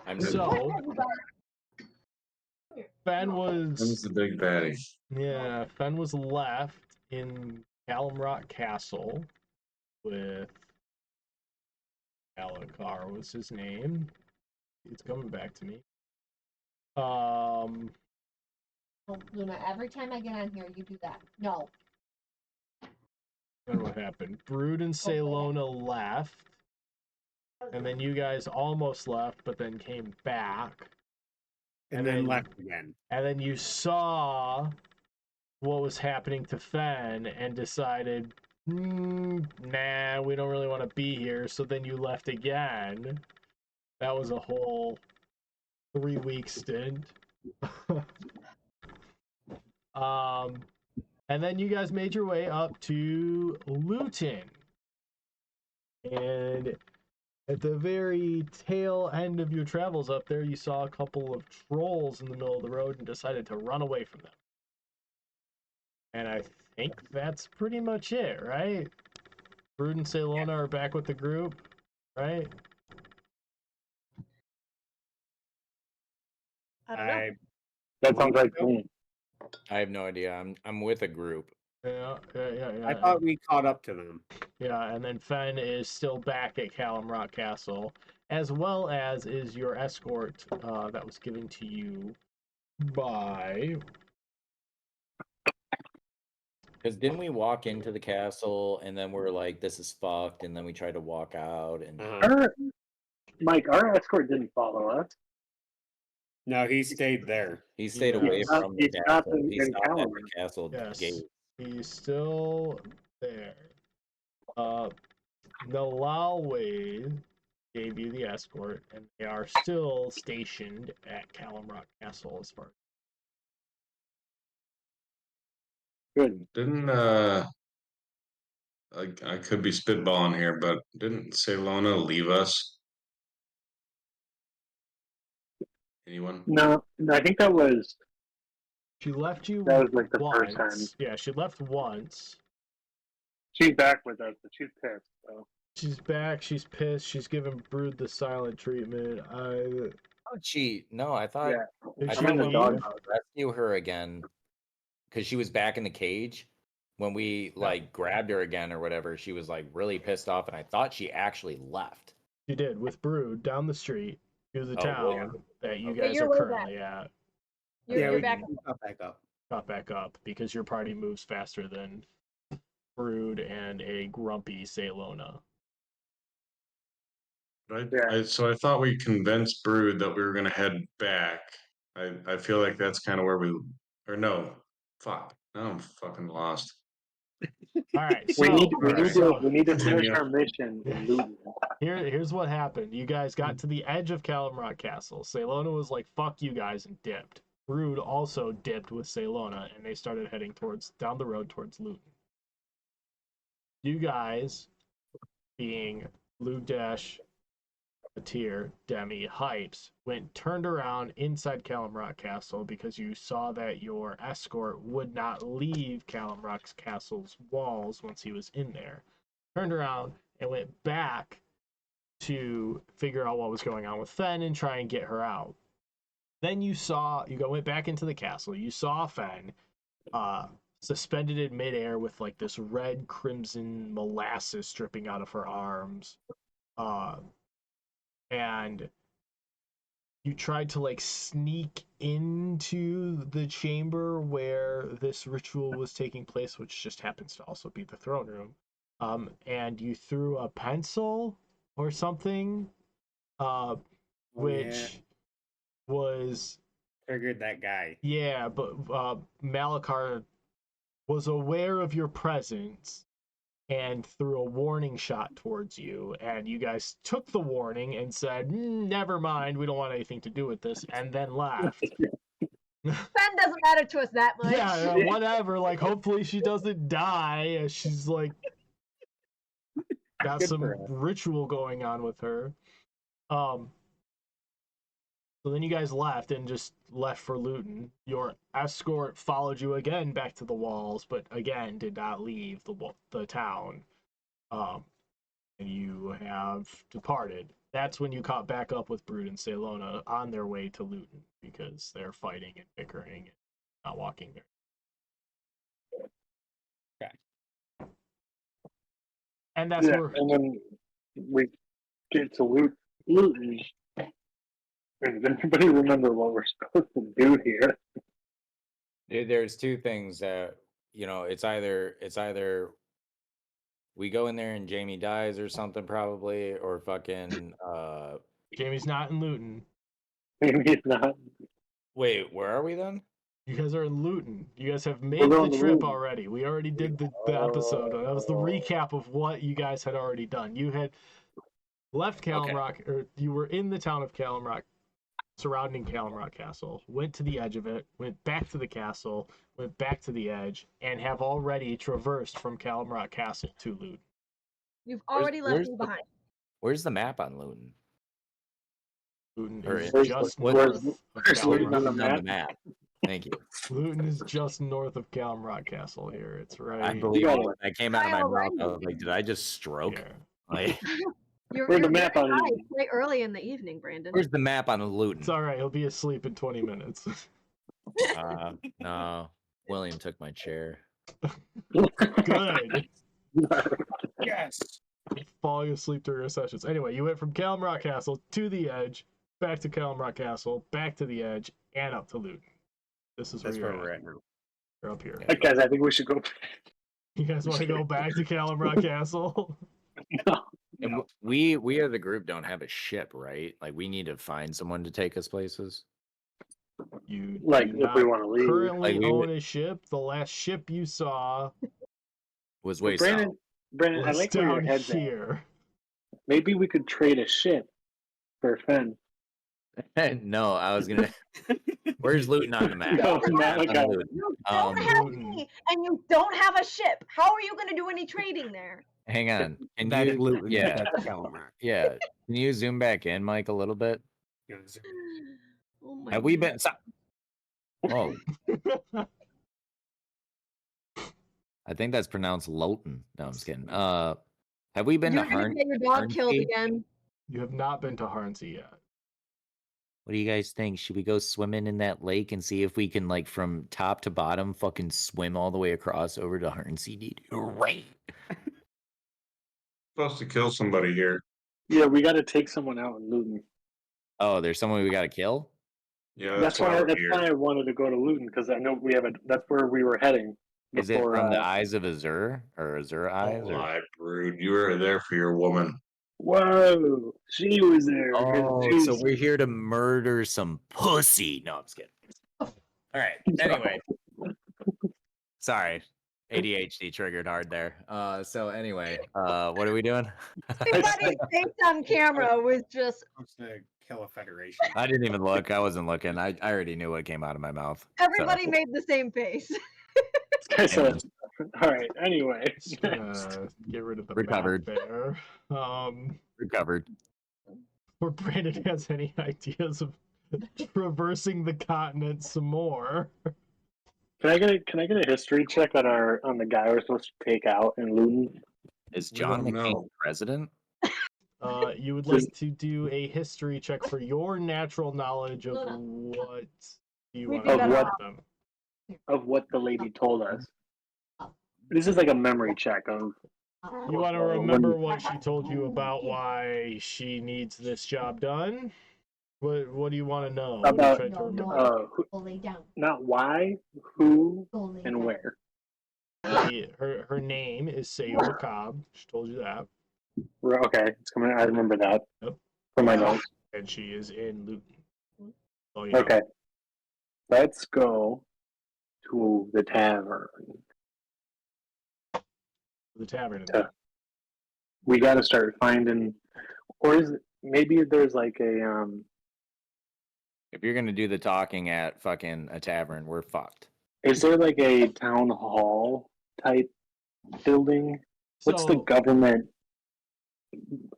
I'm So, Fen Who's was the big baddie? Fen was left in Callum Rock Castle with Alakar was his name. It's coming back to me. Oh, Luna, every time I get on here, you do that. No. Then what happened? Brood and Ceylona left, and then you guys almost left, but then came back. And then left again. And then you saw what was happening to Fen and decided, nah, we don't really want to be here. So then you left again. That was a whole 3-week stint. And then you guys made your way up to Luton. And at the very tail end of your travels up there, you saw a couple of trolls in the middle of the road and decided to run away from them. And I think that's pretty much it, right? Brood and Ceylona are back with the group, right? I don't know. That sounds like me. I have no idea. I'm with a group. Yeah. I thought we caught up to them. Yeah, and then Fen is still back at Callum Rock Castle, as well as is your escort that was given to you by... Because didn't we walk into the castle and then we're like, this is fucked, and then we tried to walk out and Mike, our escort didn't follow us. No, he stayed there. he stayed away from the castle. He stopped at the castle gate. He's still there. Nalawe gave you the escort, and they are still stationed at Callum Rock Castle as far as... Good. Didn't I could be spitballing here, but didn't Ceylona leave us? Anyone? No, I think that was. She left you. That was like the once. first time. Yeah, she left once. She's back with us, but she's pissed. So. She's back. She's pissed. She's giving Brood the silent treatment. Oh, she? No, I thought. Yeah. I tried to rescue her again because she was back in the cage. When we like grabbed her again or whatever, she was like really pissed off, and I thought she actually left. She did with Brood down the street to the town that you guys you're are way currently at. You're back. Got back up. Got back up because your party moves faster than Brood and a grumpy Ceylona. Right. So I thought we convinced Brood that we were going to head back. I feel like that's kind of where we... Or no. Fuck. Now I'm fucking lost. All right, we need to finish our mission in Luton. Here's what happened. You guys got to the edge of Callum Rock Castle. Ceylona was like, fuck you guys, and dipped. Brood also dipped with Ceylona, and they started heading down the road towards Luton. You guys, being Ludash, Atir, Demi, Hypes, turned around inside Callum Rock Castle because you saw that your escort would not leave Callum Rock's castle's walls once he was in there. Turned around and went back to figure out what was going on with Fen and try and get her out. Then you went back into the castle. You saw Fen suspended in midair with like this red crimson molasses dripping out of her arms. And you tried to like sneak into the chamber where this ritual was taking place, which just happens to also be the throne room. And you threw a pencil or something, which was triggered that guy. Yeah, but Malakar was aware of your presence and threw a warning shot towards you, and you guys took the warning and said, never mind, we don't want anything to do with this, and then left. Fen doesn't matter to us that much. Yeah, whatever, like, hopefully she doesn't die, as she's, like, got some ritual going on with her. So then you guys left and just left for Luton. Your escort followed you again back to the walls, but again did not leave the town. And you have departed. That's when you caught back up with Brood and Ceylona on their way to Luton because they're fighting and bickering and not walking there. Okay. And that's where and then we get to Luton. Does anybody remember what we're supposed to do here? Dude, there's two things that it's either we go in there and Jamie dies or something probably, or fucking Jamie's not in Luton. Maybe it's not. wait, where are we then? You guys are in Luton. You guys have We're made going the to trip Luton. already. We already did the episode. That was the recap of what you guys had already done. You had left Calamrock, or you were in the town of Calamrock, surrounding Calamrock Castle, went to the edge of it, went back to the castle, went back to the edge, and have already traversed from Calamrock Castle to Luton. You've already left where's me the- behind. Where's the map on Luton? Luton Or is where's- just where's- north of where's Luton Calamrock. on the Luton's on the map? map. Thank you. Luton is just north of Calamrock Castle here. It's right I believe got it. it. When that came out of my Kyle, mouth, I right? was like, did I just stroke? here. Like, You're Where's the very map on high. Luton? It's quite early in the evening, Brandon. where's the map on Luton? It's all right. He'll be asleep in 20 minutes. No, William took my chair. Good. Yes. Falling asleep during your sessions. Anyway, you went from Calamrock Castle to the edge, back to Calamrock Castle, back to the edge, and up to Luton. This is That's where where you're we're at. at now. You're up here. Hey, guys, I think we should go. You guys want to go back to Calamrock Castle? And No. we as a group don't have a ship, right? Like we need to find someone to take us places. You Like, do if not we want to leave. currently Like, we own a ship. The last ship you saw Was way Brandon, I was like where your down head's at. here. Maybe we could trade a ship for Finn. south. No, I was gonna. Where's Luton on the map? No, Where's not Luton like on a- Luton? You don't have Luton. me, and you don't have a ship. How are you going to do any trading there? Hang on. Can That you? is Luton. Yeah, That's Calamrock. yeah. Can you zoom back in, Mike, a little bit? Oh my Have we God. been? Oh, I think that's pronounced Lowton. No, I'm just kidding. Have we been You to didn't Harn? get your dog killed Harnsey? again. You have not been to Harnsey yet. What do you guys think? Should we go swimming in that lake and see if we can, like, from top to bottom, fucking swim all the way across over to Harnsey? Right. Supposed to kill somebody here. Yeah, we got to take someone out in Luton. Oh, there's someone we gotta kill. Yeah, That's why. we're That's here. why I wanted to go to Luton because I know we have a. That's where we were heading. Is it before, from the eyes of Azur or Azur eyes? Don't Or... lie, Brood. You were there for your woman. Whoa, she was there. Oh, She's- so we're here to murder some pussy. No, I'm just kidding. All right. Anyway, sorry, ADHD triggered hard there. So anyway, what are we doing? Everybody's face on camera was just Supposed to kill a federation. I didn't even look. I wasn't looking. I already knew what came out of my mouth. everybody made the same face. I said, all right. Anyway, Just gonna get rid of the Recovered. map there. Recovered. Or Brandon has any ideas of traversing the continent some more. can I get a history check on the guy we're supposed to take out in Luton? Is We John don't McCain know. president? You would like to do a history check for your natural knowledge of what you want to Of do what- with them. Of what the lady told us. This is like a memory check of. You want to remember what she told you about why she needs this job done? What do you want to know? What are you About- trying to remember? Go lay down. Not why, who, Go lay and down. where. Her name is Seyua Cobb. She told you that. Okay, it's coming. I remember that Yep. from my notes. And she is in Luton. Oh, yeah. Okay, let's go to the tavern. The tavern. Yeah. We got to start finding, or is it, maybe there's like a If you're gonna do the talking at fucking a tavern, we're fucked. Is there like a town hall type building? What's the So- government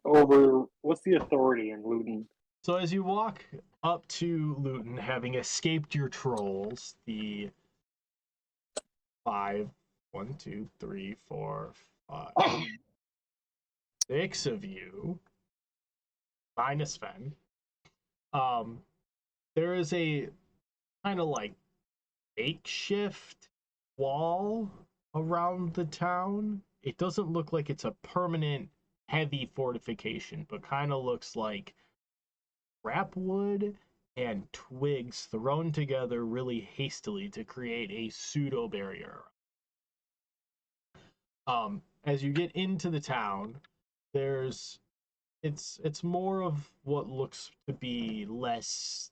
over? What's the authority in Luton? So as you walk up to Luton, having escaped your trolls, the 6 of you minus Fen. There is a kind of like makeshift wall around the town. It doesn't look like it's a permanent heavy fortification, but kind of looks like scrap wood and twigs thrown together really hastily to create a pseudo barrier. As you get into the town, it's more of what looks to be less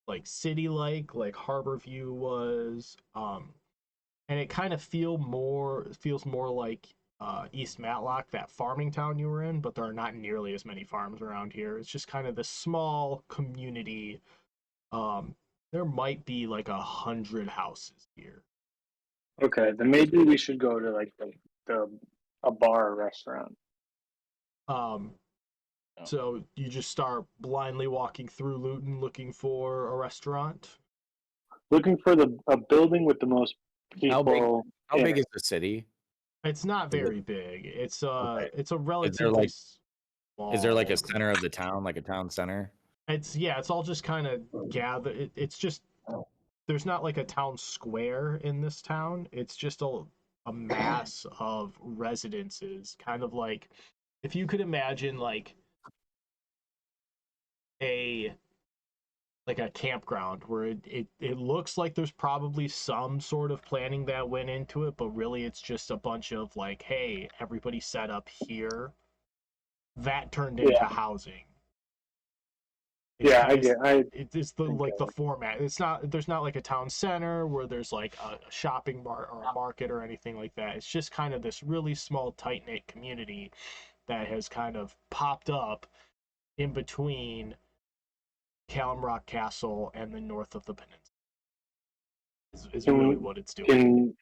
like city like Harborview was. And it kind of feels more like East Matlock, that farming town you were in, but there are not nearly as many farms around here. It's just kind of this small community. There might be like 100 houses here. Okay, then maybe we should go to like a bar or restaurant. So you just start blindly walking through Luton looking for a restaurant. Looking for a building with the most How big? people. How in big it. is the city? It's not Is it- very big. It's Okay. it's a relatively like- small. Is there like a center of the town, like a town center? It's all just kind of gather. It's just there's not like a town square in this town. It's just a mass of residences, kind of like if you could imagine like a campground where it looks like there's probably some sort of planning that went into it, but really it's just a bunch of like, hey, everybody set up here. That turned into housing. It's the format. There's not like a town center where there's like a shopping mart or a market or anything like that. It's just kind of this really small, tight-knit community that has kind of popped up in between Calamrock Castle and the north of the peninsula. Is really what it's doing.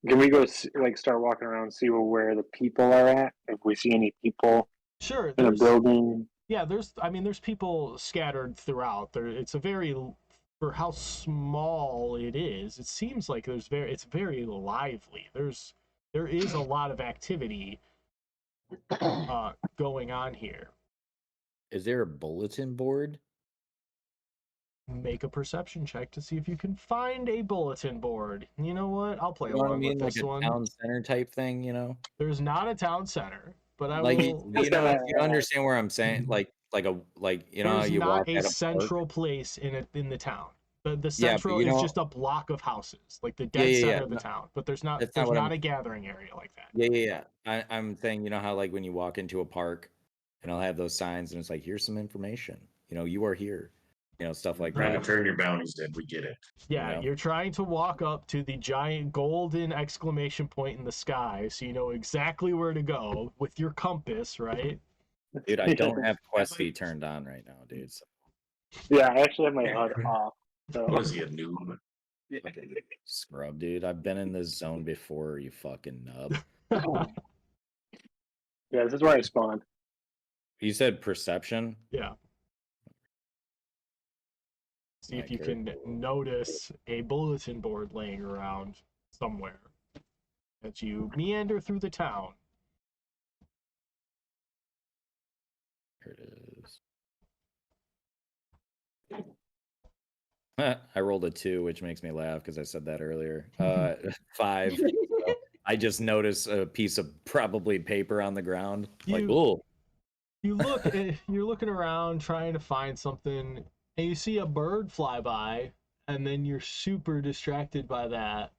Can we go start walking around and see where the people are at? If we see any people Sure, in a building. Yeah, there's people scattered throughout. It's a very, for how small it is, it seems like it's very lively. There is a lot of activity going on here. Is there a bulletin board? Make a perception check to see if you can find a bulletin board. You know what? I'll play You know what I along mean? with Like this a one. town center type thing, you know? There's not a town center, but I Like will. you understand where I'm saying? Like you know, There's you not walk a at a central park. place in the town. The Yeah, but central you is know, just a block of houses, like the dead center of the town. But there's not That's not what I'm. a gathering area like that. Yeah. I'm saying, you know how like when you walk into a park, and I'll have those signs, and it's like, here's some information. You know, you are here. You know, stuff like Trying that. to turn your bounties in. We get it. Yeah, You know? you're trying to walk up to the giant golden exclamation point in the sky, so you know exactly where to go with your compass, right? Dude, I don't have Questy turned on right now, dude. So. Yeah, I actually have my HUD off. So. Was he a noob? Scrub, dude. I've been in this zone before, you fucking nub. Yeah, this is where I spawned. You said perception? Yeah. See if you can notice a bulletin board laying around somewhere as you meander through the town. Here it is. I rolled a 2, which makes me laugh because I said that earlier. 5. So I just noticed a piece of probably paper on the ground. Like, oh. You look, you're looking around trying to find something, and you see a bird fly by, and then you're super distracted by that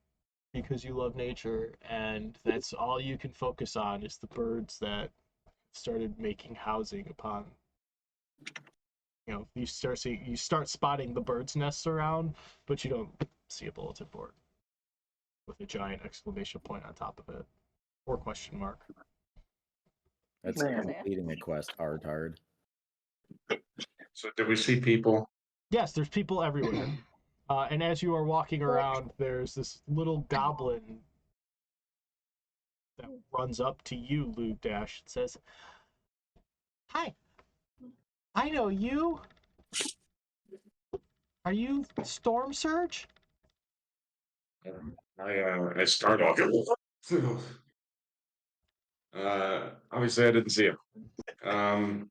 because you love nature, and that's all you can focus on is the birds that started making housing upon. You know, you start spotting the birds' nests around, but you don't see a bulletin board with a giant exclamation point on top of it or question mark. That's completing a quest, hard. So did we see people? Yes, there's people everywhere. And as you are walking around, there's this little goblin that runs up to you, Lube Dash. It says, "Hi, I know you. Are you Storm Surge?" I start walking. Obviously I didn't see him.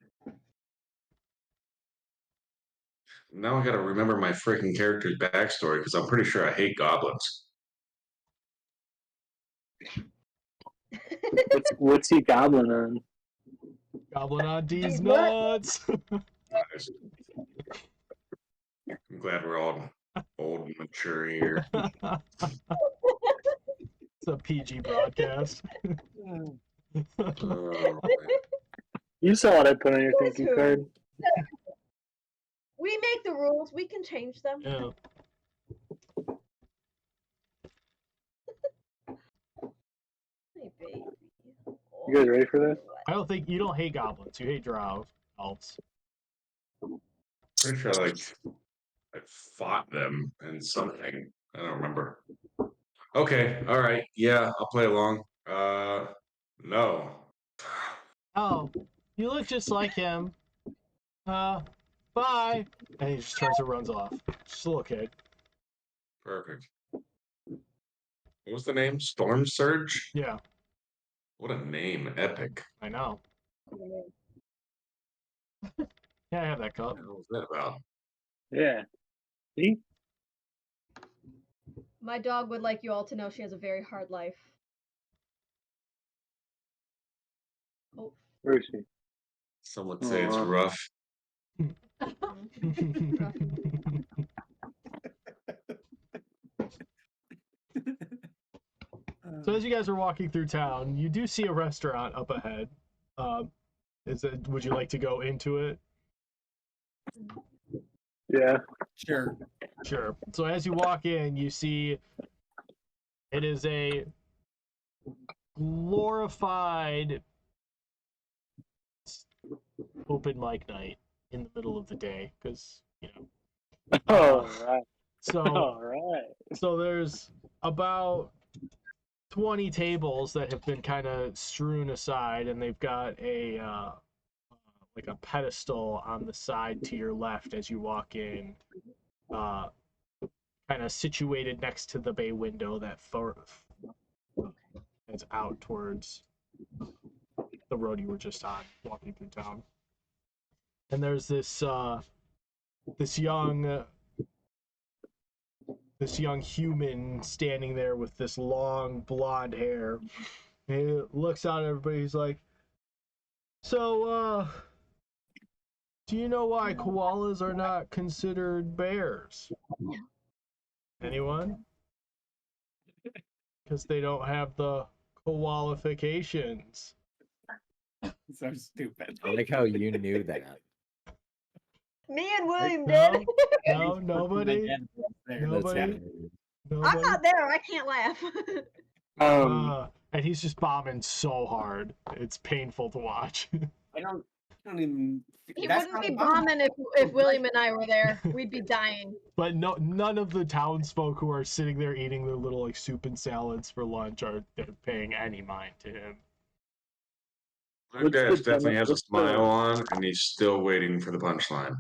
Now I gotta remember my freaking character's backstory because I'm pretty sure I hate goblins. What's he goblin on? Goblin on D's What? nuts. Nice. I'm glad we're all old and mature here. It's a PG broadcast. Oh, You saw what I put on your Who's thank you who? card. We make the rules. We can change them. Yeah. Hey, baby. You guys ready for this? I don't think you don't hate goblins. You hate drow elves. pretty sure like I fought them in something. I don't remember. Okay, all right. Yeah, I'll play along. No. Oh, you look just like him. Bye. And he just turns and runs off. Just a little kid. Perfect. What was the name? Storm Surge? Yeah, What a name. Epic. I know. Yeah, I have that cup. What the hell was that about? Yeah. See? My dog would like you all to know she has a very hard life. Oh. Where is she? Some would say it's Aw. rough. So as you guys are walking through town, you do see a restaurant up ahead. Would you like to go into it? Yeah. Sure. Sure. So as you walk in, you see it is a glorified open mic night in the middle of the day, because All right. so All right. so there's about 20 tables that have been kind of strewn aside, and they've got a like a pedestal on the side to your left as you walk in, kind of situated next to the bay window that is out towards the road you were just on walking through town. And there's this young human standing there with this long blonde hair. And he looks out at everybody. He's like, "So, do you know why koalas are not considered bears? Anyone? Because they don't have the qualifications." So stupid. I like how you knew that. Me and William No, did. no, nobody. There. Nobody. That's I'm Nobody. not there. I can't laugh. And he's just bombing so hard. It's painful to watch. I don't even. He that's wouldn't not be a bomb. bombing if William and I were there. We'd be dying. But none of the townsfolk who are sitting there eating their little like soup and salads for lunch are paying any mind to him. That guy definitely has a smile on, and he's still waiting for the punchline.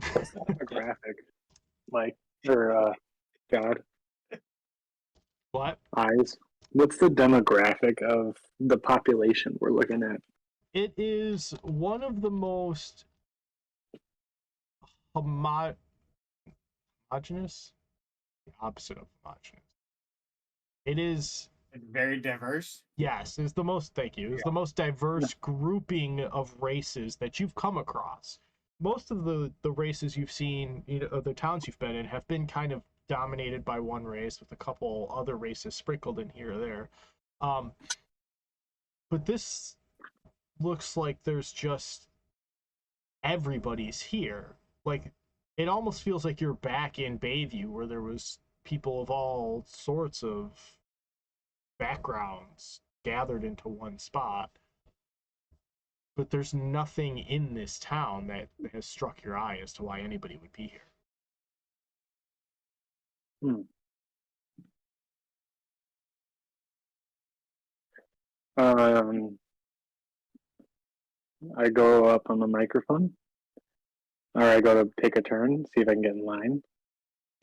Demographic. Mike. Or, God. What? Eyes. What's the demographic of the population we're looking at? It is one of the most homogenous, the opposite of homogenous. It is, Very diverse. yes, it's the most, thank you, it's the most diverse grouping of races that you've come across. Most of the races you've seen, the towns you've been in, have been kind of dominated by one race with a couple other races sprinkled in here or there. But this looks like there's just everybody's here. Like, it almost feels like you're back in Bayview, where there was people of all sorts of backgrounds gathered into one spot. But there's nothing in this town that has struck your eye as to why anybody would be here. I go up on the microphone, or I go to take a turn, see if I can get in line.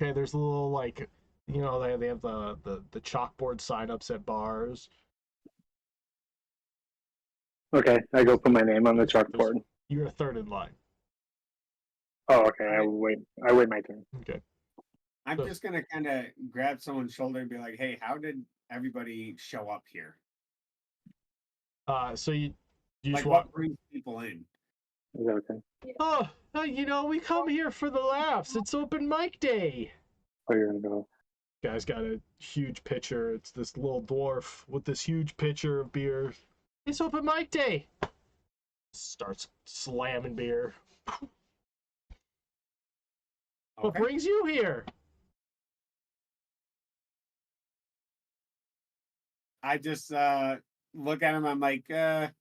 Okay, there's a little, like, they have the chalkboard sign-ups at bars. Okay, I go put my name on the chalkboard. You're third in line. Oh, okay. I wait my turn. Okay. I'm So- just gonna kind of grab someone's shoulder and be like, "Hey, how did everybody show up here? So you Like, just walk. what brings people in?" Is that okay? Oh, we come here for the laughs. It's open mic day. Oh, you're gonna go. Guy's got a huge pitcher. It's this little dwarf with this huge pitcher of beer. It's open mic day. Starts slamming beer. What Okay. brings you here? I just look at him. I'm like, I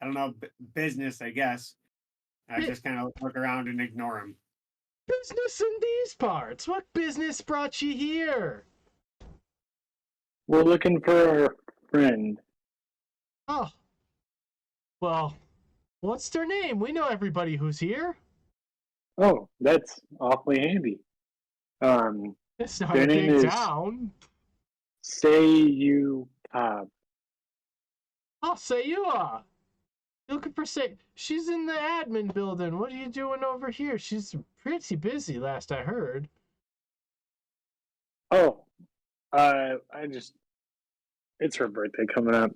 don't know, business, I guess. I just kind of look around and ignore him. Business in these parts. What business brought you here? We're looking for our friend. Oh. Well, what's their name? We know everybody who's here. Oh, that's awfully handy. It's not Their a name big is- town. Seyua Cobb. Oh, Seyua. Looking for she's in the admin building. What are you doing over here? She's pretty busy, last I heard. Oh, it's her birthday coming up,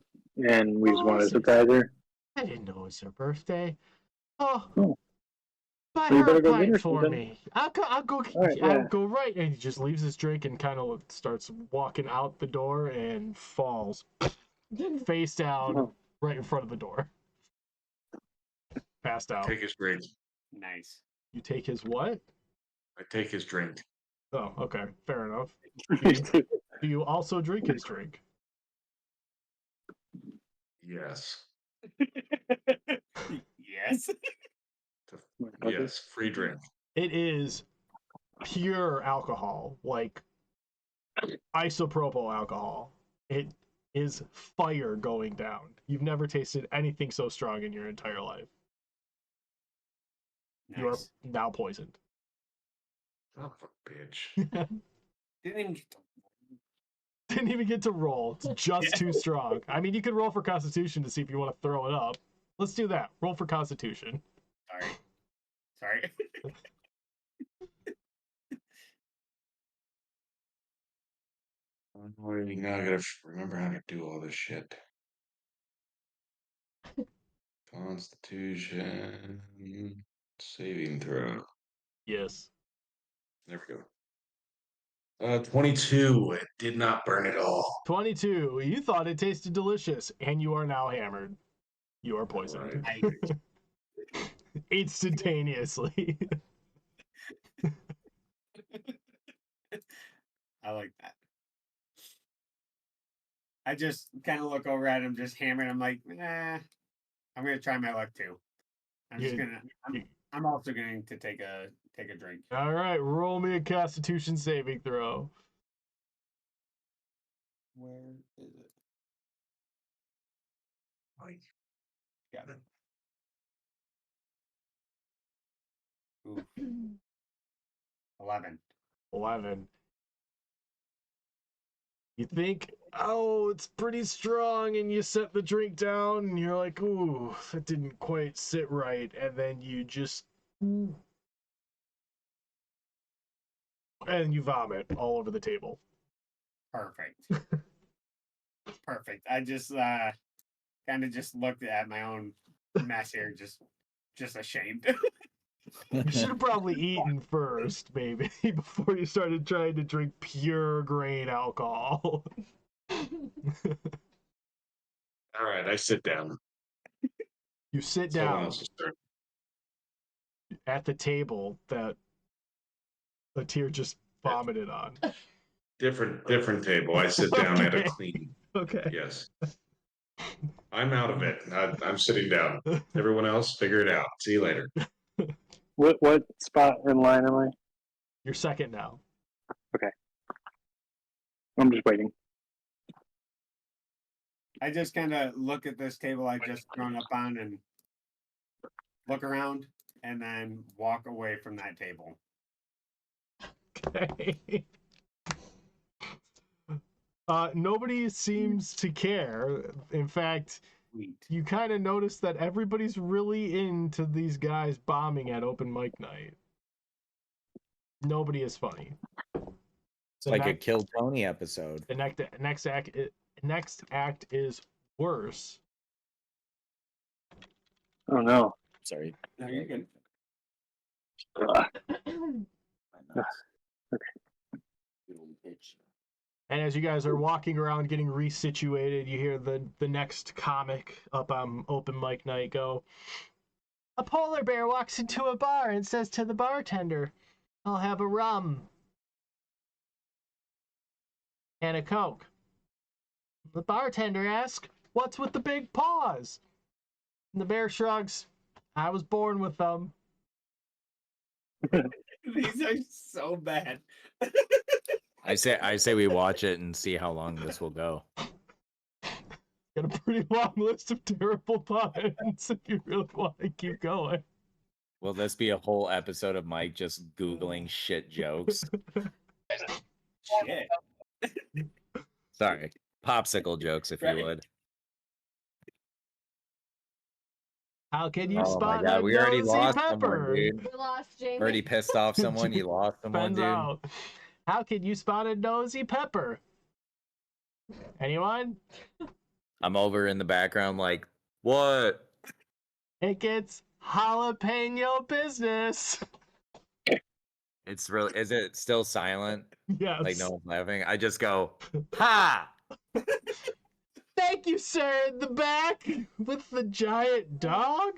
and we just Oh, wanted to is it? surprise her. I didn't know it was her birthday. Oh, Oh. buy Well, you her a better go get pint her for something. me. I'll go. All right, I'll yeah. go right. And he just leaves his drink and kind of starts walking out the door and falls face down Oh. right in front of the door. Passed out. Take his drink. Nice. You take his what? I take his drink. Oh, okay, fair enough. Yes. Do you also drink his drink? Yes. Yes. Yes. Free drink. It is pure alcohol, like isopropyl alcohol. It is fire going down. You've never tasted anything so strong in your entire life. You are Nice. now poisoned. Son of a bitch. Didn't even get to... Didn't even get to roll. It's just too strong. I mean, you could roll for Constitution to see if you want to throw it up. Let's do that. Roll for Constitution. Sorry. Now I gotta remember how to do all this shit. Constitution saving throw. Yes. There we go. 22. It did not burn at all. 22. You thought it tasted delicious, and you are now hammered. You are poisoned. Alright. Instantaneously. I like that. I just kind of look over at him, just hammering. I'm like, I'm gonna try my luck too. I'm also going to take a drink. All right, roll me a Constitution saving throw. Where is it? Got it. Ooh. 11. 11. You think, oh, it's pretty strong, and you set the drink down, and you're like, ooh, that didn't quite sit right, and then you just... and you vomit all over the table. Perfect. Perfect. I just kind of just looked at my own mess here, just ashamed. You should have probably eaten first, maybe, before you started trying to drink pure grain alcohol. All right, I sit down. You sit Someone down else's turn. at the table that a tear just vomited on. Different table. I sit down at a Okay. clean. Okay. Yes. I'm out of it. I'm sitting down. Everyone else, figure it out. See you later. What spot in line am I? You're second now. I'm just waiting. I just kind of look at this table I just thrown up on and look around and then walk away from that table. Okay. Nobody seems to care. In fact, Sweet. you kind of notice that everybody's really into these guys bombing at open mic night. Nobody is funny. It's like a Kill Tony episode. The next act is worse. Oh no. Sorry. No, you're good. Ugh. And as you guys are walking around getting resituated, you hear the next comic up on open mic night go, "A polar bear walks into a bar and says to the bartender, 'I'll have a rum and a Coke.' The bartender asks, 'What's with the big paws?' And the bear shrugs, 'I was born with them.'" These are so bad. I say we watch it and see how long this will go. Got a pretty long list of terrible puns if you really want to keep going. Will this be a whole episode of Mike just Googling shit jokes? Shit. Sorry. Popsicle jokes, if Right. you would. How can you Oh my spot god, a we already nosy lost pepper? someone, dude. We lost Jamie. Already pissed off someone, you lost someone, Depends dude. out. How can you spot a nosy pepper? Anyone? I'm over in the background like, what? It gets jalapeno business. It's really, is it still silent? Yes. Like no one's laughing? I just go, ha! Thank you, sir, in the back with the giant dog.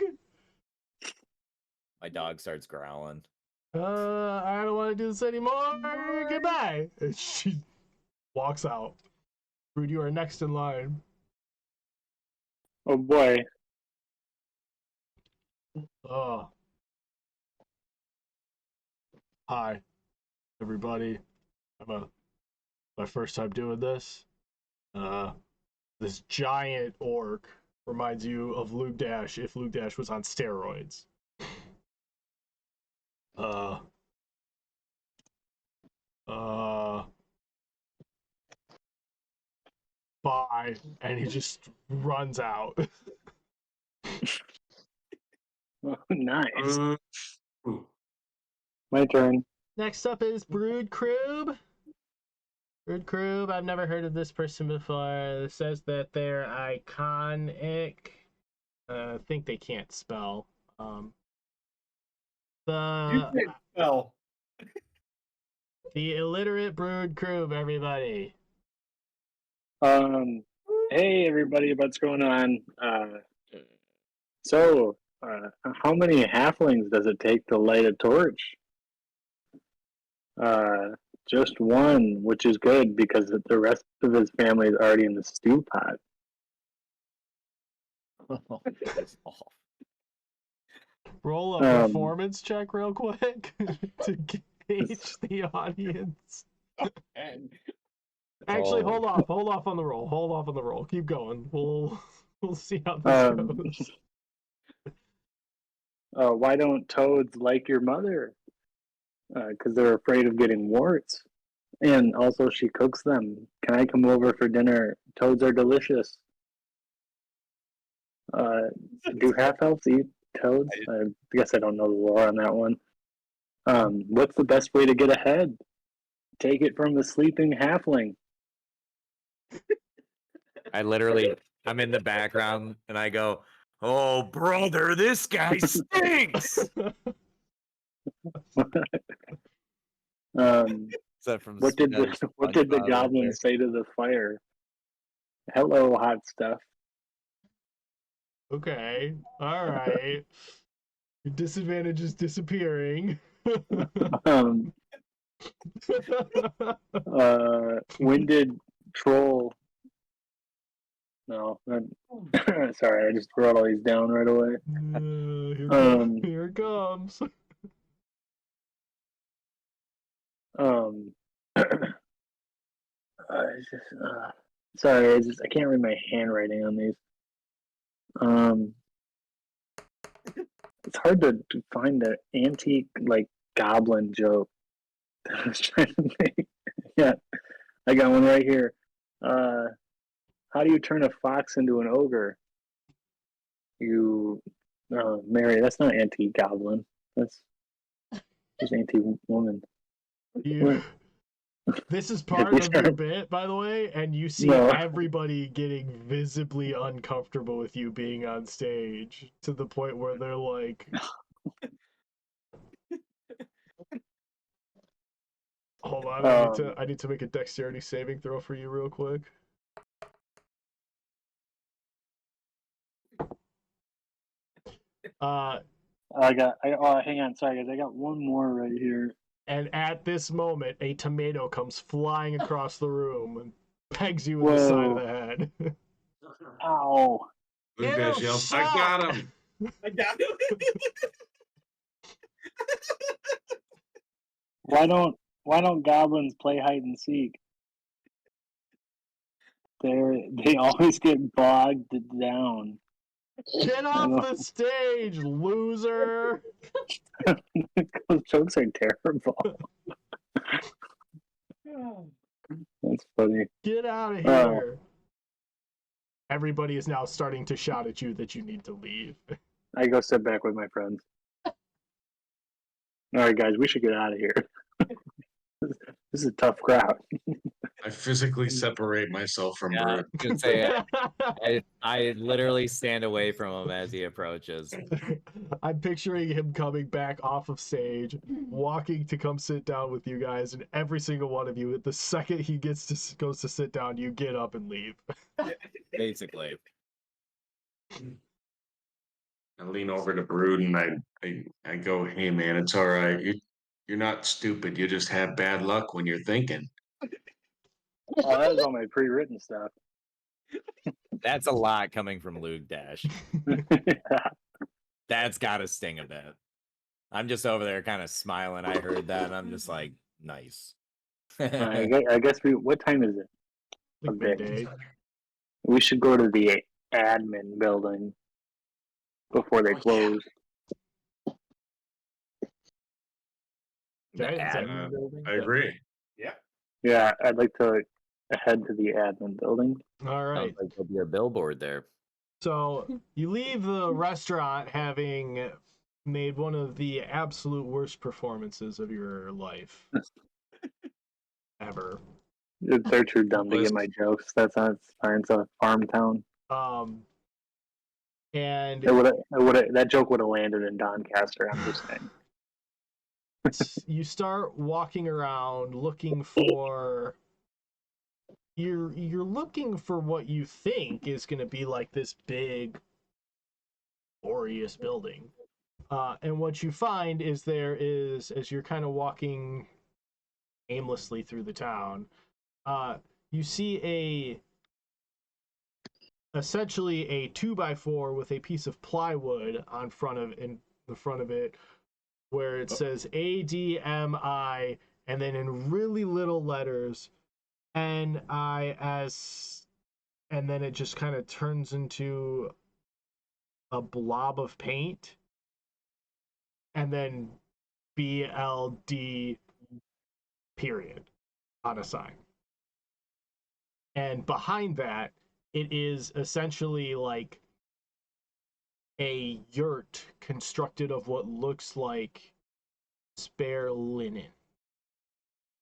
My dog starts growling. I don't want to do this anymore. Goodbye. And she walks out. Rude, you are next in line. Oh boy. Oh. Hi, everybody. My first time doing this. This giant orc reminds you of Luke Dash if Luke Dash was on steroids. Bye. And he just runs out. Oh, nice. Ooh. My turn. Next up is Brood Kroob. Brood Kroob, I've never heard of this person before. It says that they're iconic. I think they can't spell. The illiterate Brood Kroob, everybody. Hey everybody, what's going on? So, how many halflings does it take to light a torch? Just one, which is good because the rest of his family is already in the stew pot. That's awful. Roll a performance check real quick to gauge the audience. Actually, hold off on the roll. Hold off on the roll. Keep going. We'll see how this goes. Why don't toads like your mother? Because they're afraid of getting warts. And also, she cooks them. Can I come over for dinner? Toads are delicious. Do half elves eat toads? I guess I don't know the lore on that one. What's the best way to get ahead? Take it from the sleeping halfling. I'm in the background and I go, oh brother, this guy stinks. Is that from What did the goblin say to the fire? Hello, hot stuff. Okay. All right. Your disadvantage is disappearing. Winded troll. No, sorry, I just wrote all these down right away. Here it comes. Sorry, I can't read my handwriting on these. It's hard to find an antique like goblin joke that I was trying to make. Yeah, I got one right here. How do you turn a fox into an ogre? You marry. That's not antique goblin. That's just antique woman. You, this is part of your bit, by the way, and you see No. everybody getting visibly uncomfortable with you being on stage to the point where they're like, hold on, I need to make a dexterity saving throw for you real quick. Hang on, sorry guys, I got one more right here. And at this moment, a tomato comes flying across the room and pegs you in Whoa. the side of the head. Ow. Luke Dash Ew, yells, I stop! got him. I got it. Why don't goblins play hide and seek? They always get bogged down. Get off the stage, loser! Those jokes are terrible. That's funny. Get out of here! Everybody is now starting to shout at you that you need to leave. I go sit back with my friends. All right, guys, we should get out of here. This is a tough crowd. I physically separate myself from Yeah, I Brood. was gonna say, I literally stand away from him as he approaches. I'm picturing him coming back off of stage, walking to come sit down with you guys, and every single one of you, the second he goes to sit down, you get up and leave. Basically. I lean over to Brood and I go, hey man, it's all right. You're not stupid. You just have bad luck when you're thinking. Oh, that was all my pre-written stuff. That's a lot coming from Luke Dash. That's gotta sting a bit. I'm just over there kind of smiling. I heard that and I'm just like, nice. I guess what time is it? Like midday. We should go to the admin building before they close. The Okay, admin building? I agree. Yeah, I'd like to head to the admin building. All right. Sounds like there'll be a billboard there. So you leave the restaurant having made one of the absolute worst performances of your life ever. They're too dumb to get my jokes. That's not fine. It's a farm town. And That joke would have landed in Doncaster. I'm just saying. you start walking around looking for. You're looking for what you think is going to be like this big, glorious building. And what you find is there is, as you're kind of walking aimlessly through the town, you see essentially a 2x4 with a piece of plywood in the front of it, where it says ADMI, and then in really little letters NIS, and then it just kind of turns into a blob of paint, and then BLD period on a sign. And behind that, it is essentially like a yurt constructed of what looks like spare linen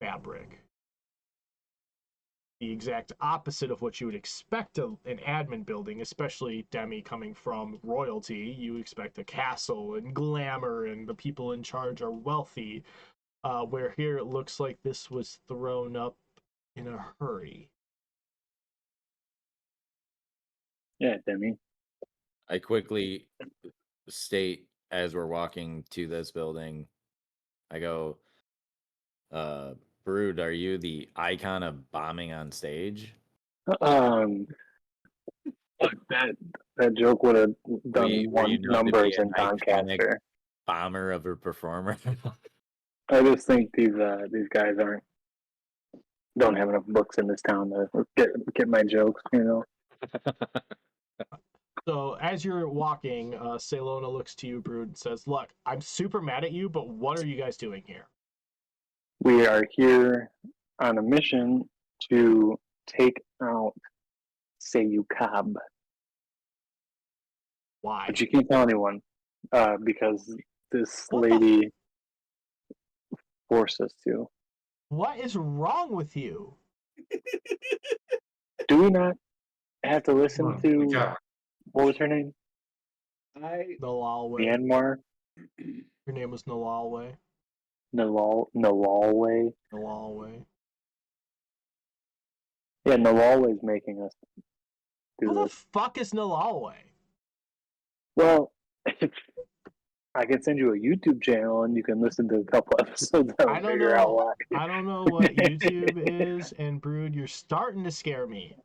fabric. The exact opposite of what you would expect an admin building, especially Demi coming from royalty. You expect a castle and glamour, and the people in charge are wealthy. Where here it looks like this was thrown up in a hurry. Yeah, Demi. I quickly state as we're walking to this building, I go, Brood, are you the icon of bombing on stage? Look, that joke would have done Were you known to be numbers an in iconic Doncaster. bomber of a performer? I just think these guys don't have enough books in this town to get my jokes. You know. So as you're walking, Ceylona looks to you, Brood, and says, "Look, I'm super mad at you, but what are you guys doing here?" We are here on a mission to take out Seyua Cobb. Why? But you can't tell anyone because this What the lady forced us to. What is wrong with you? Do we not have to Come listen on, we to got what was her name? Nalalwe. Myanmar? Her name was Nalalwe. Nalalwe? Nalalwe. Yeah, Nalalwe's making us do Who the this. fuck is Nalalwe? Well, I can send you a YouTube channel and you can listen to a couple episodes I and don't figure out know. why. I don't know what YouTube is, and Brood, you're starting to scare me.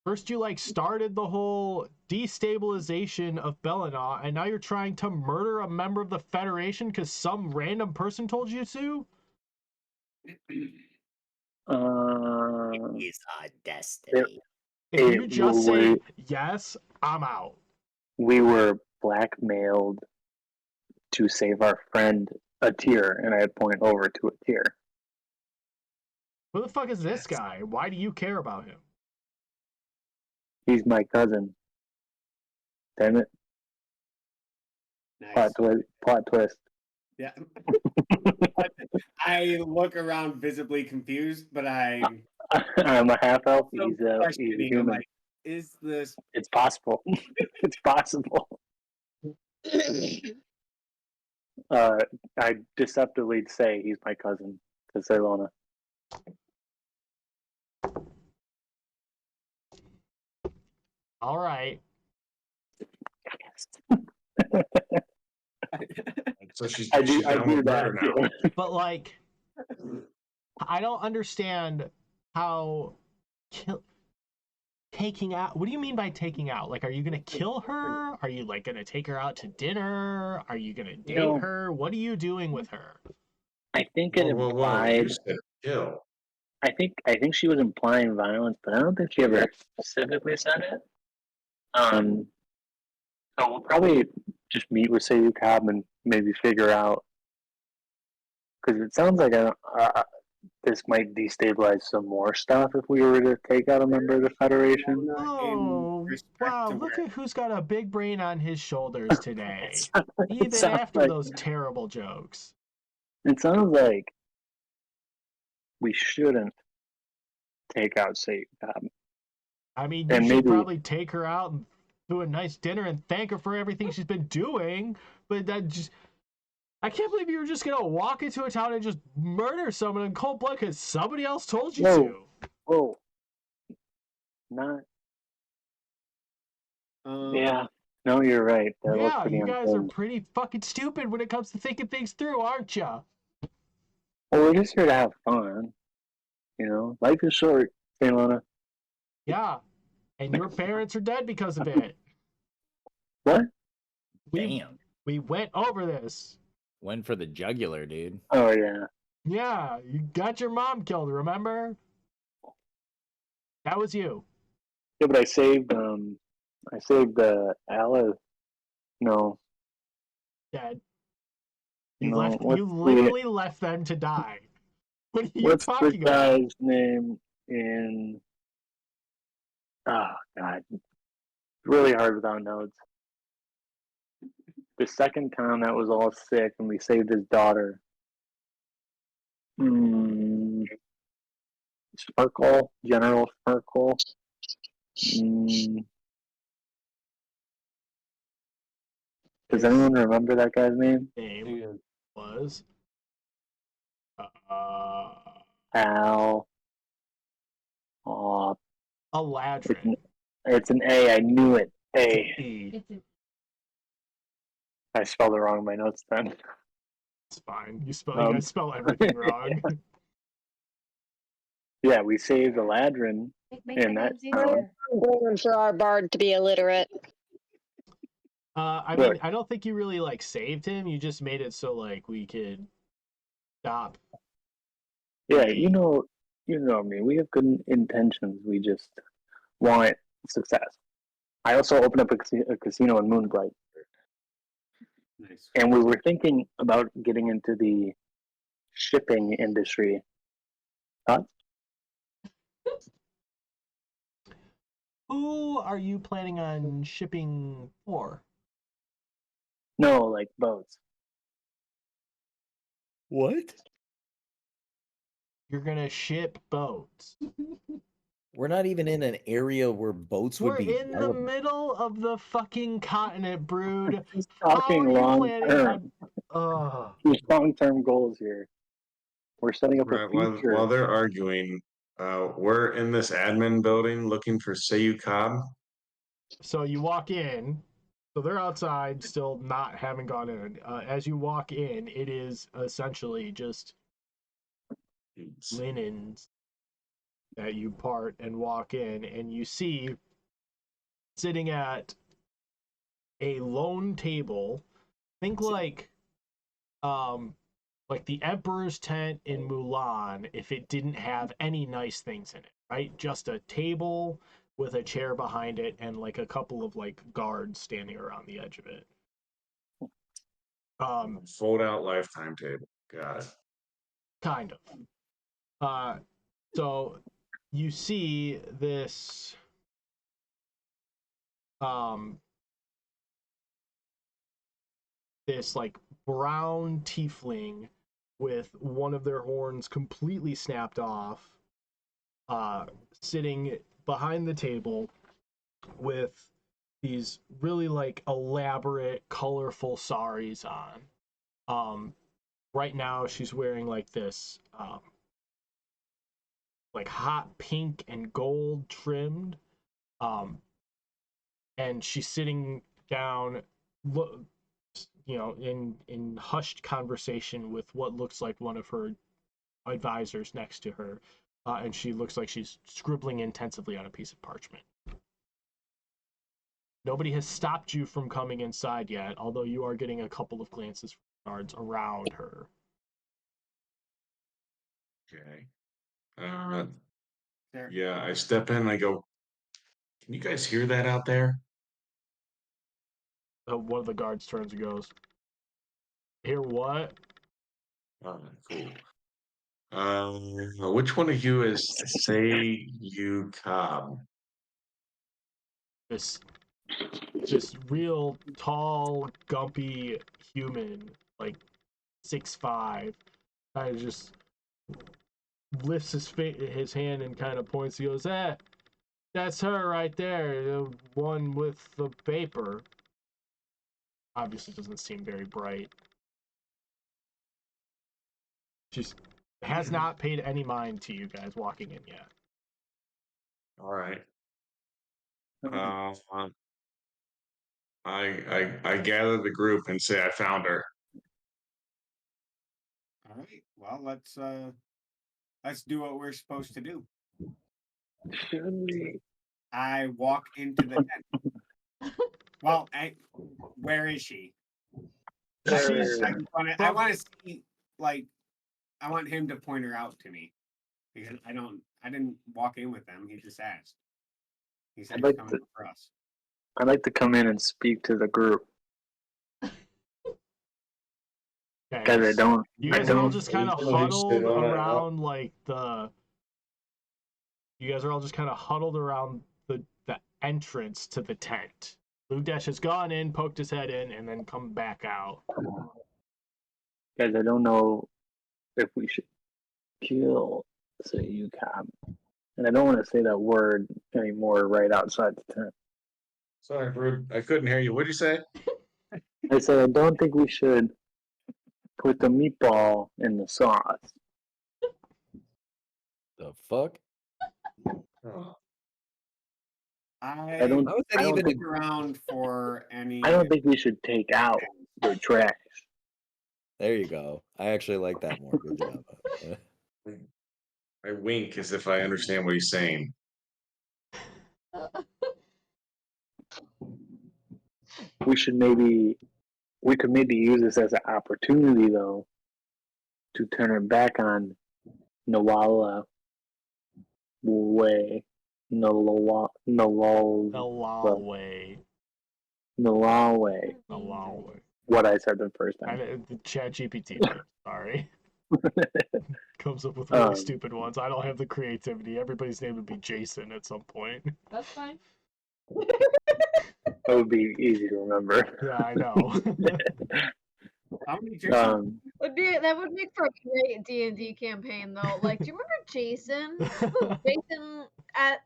First, you like started the whole destabilization of Bellinau, and now you're trying to murder a member of the Federation because some random person told you to? It's our destiny. If It you just say yes, I'm out. we were blackmailed to save our friend a tier, and I point over to a tier. Who the fuck is this guy? Why do you care about him? He's my cousin. Damn it. Nice. Plot twist. Yeah. I look around visibly confused, but I'm I'm a half elf. also He's a questioning, I'm human. like, is this It's possible. It's possible. I deceptively say he's my cousin to Ceylona. All right. So she's I do down with that murder now. too. But like, I don't understand how taking out. What do you mean by taking out? Like, are you gonna kill her? Are you like gonna take her out to dinner? Are you gonna date No. her? What are you doing with her? I think it Whoa, implied. you said kill. I think she was implying violence, but I don't think she ever specifically said it. So we'll probably just meet with Seyua Cobb and maybe figure out, because it sounds like this might destabilize some more stuff if we were to take out a member of the Federation. Oh, wow, look at who's got a big brain on his shoulders today. Even sounds after like- those terrible jokes. It sounds like we shouldn't take out Seyua Cobb. I mean, you And should maybe- probably take her out and do a nice dinner and thank her for everything she's been doing. But that just, I can't believe you were just gonna walk into a town and just murder someone in cold blood because somebody else told you Whoa. to. Whoa. Not. Yeah. No, you're right. That was Yeah, pretty you guys are unfair. pretty fucking stupid when it comes to thinking things through, aren't ya? Well, we're just here to have fun. You know, life is short, Ceylona. Yeah, and your parents are dead because of it. What? Damn. We went over this. Went for the jugular, dude. Oh yeah. Yeah, you got your mom killed, remember? That was you. Yeah, but I saved Alice. No, Dead. You no. left. What's You literally left them to die. What are you what's the talking about? guy's name in? Oh God, really hard without notes. The second town that was all sick, and we saved his daughter. Sparkle, General Sparkle. Does anyone remember that guy's name? Name was Al. Oh, Aladrin. it's an A. I knew it. A. E. It's a, I spelled it wrong in my notes then. It's fine. You guys spell everything wrong. Yeah, we saved Aladrin. make And the that names easier. I'm going for our bard to be illiterate. I Look. mean, I don't think you really like saved him. You just made it so like we could stop. Yeah, you know me. We have good intentions. We just want success. I also opened up a casino in Moonblight, nice? and we were thinking about getting into the shipping industry. Thoughts? Who are you planning on shipping for? No, like boats. What? You're gonna ship boats. We're not even in an area where boats would We're be in the relevant. middle of the fucking continent, Brood. He's How talking are you long planning term. on? He's long-term goals here. We're setting up a Right, future. while they're arguing, we're in this admin building looking for Seyua Cobb. So you walk in. So they're outside, still not having gone in. As you walk in, it is essentially just linens that you part and walk in, and you see sitting at a lone table. Think like the Emperor's tent in Mulan if it didn't have any nice things in it, right? Just a table with a chair behind it and like a couple of like guards standing around the edge of it. Fold out lifetime table. Got it. Kind of. So you see this this like brown tiefling with one of their horns completely snapped off, sitting behind the table with these really like elaborate, colorful saris on. Right now she's wearing like this like hot pink and gold trimmed. And she's sitting down, in hushed conversation with what looks like one of her advisors next to her, and she looks like she's scribbling intensively on a piece of parchment. Nobody has stopped you from coming inside yet, although you are getting a couple of glances from guards around her. Okay. Yeah, I step in and I go, can you guys hear that out there? One of the guards turns and goes, "Hear what?" Cool. Which one of you is Seyua Cobb? This real tall, gumpy human, like 6'5", kind of just lifts his hand and kind of points. He goes, that's her right there, the one with the paper." Obviously doesn't seem very bright. She has not paid any mind to you guys walking in yet. All right. I gather the group and say I found her. All right. Well, let's do what we're supposed to do. Should we? I walk into the tent. Well, where is she? She's I want to see, like, I want him to point her out to me because I didn't walk in with them. He just asked. He said he's coming for us. I'd like to come in and speak to the group. Guys, I don't. You guys are all just kind of huddled around You guys are all just kind of huddled around the entrance to the tent. Ludash has gone in, poked his head in, and then come back out. Guys, I don't know if we should kill Seyua Cobb. And I don't want to say that word anymore right outside the tent. Sorry, Brood. I couldn't hear you. What'd you say? I said I don't think we should put the meatball in the sauce. The fuck? Oh. I don't think around for any. I don't think we should take out the trash. There you go. I actually like that more. Good job. I wink as if I understand what he's saying. We could maybe use this as an opportunity though to turn it back on Nawala way. Nalawe. What I said the first time. The chat GPT, sorry. Comes up with really stupid ones. I don't have the creativity. Everybody's name would be Jason at some point. That's fine. That would be easy to remember. Yeah, I know. How many drinks? That would make for a great D&D campaign though. Like, do you remember Jason? Jason at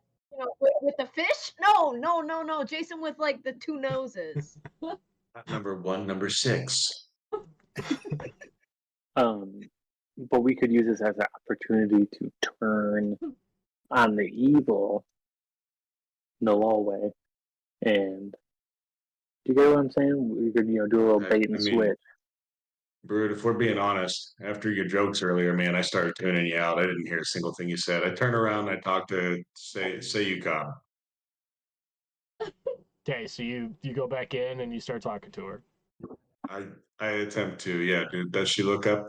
with the fish? No. Jason with like the two noses. Not number 1, number 6. But we could use this as an opportunity to turn on the evil in the hallway. And do you get what I'm saying? We could, do a little bait and switch. Brood, if we're being honest, after your jokes earlier, man, I started tuning you out. I didn't hear a single thing you said. I turned around and I talked to Seyua Cobb. Okay, so you go back in and you start talking to her. I attempt to, yeah. Does she look up?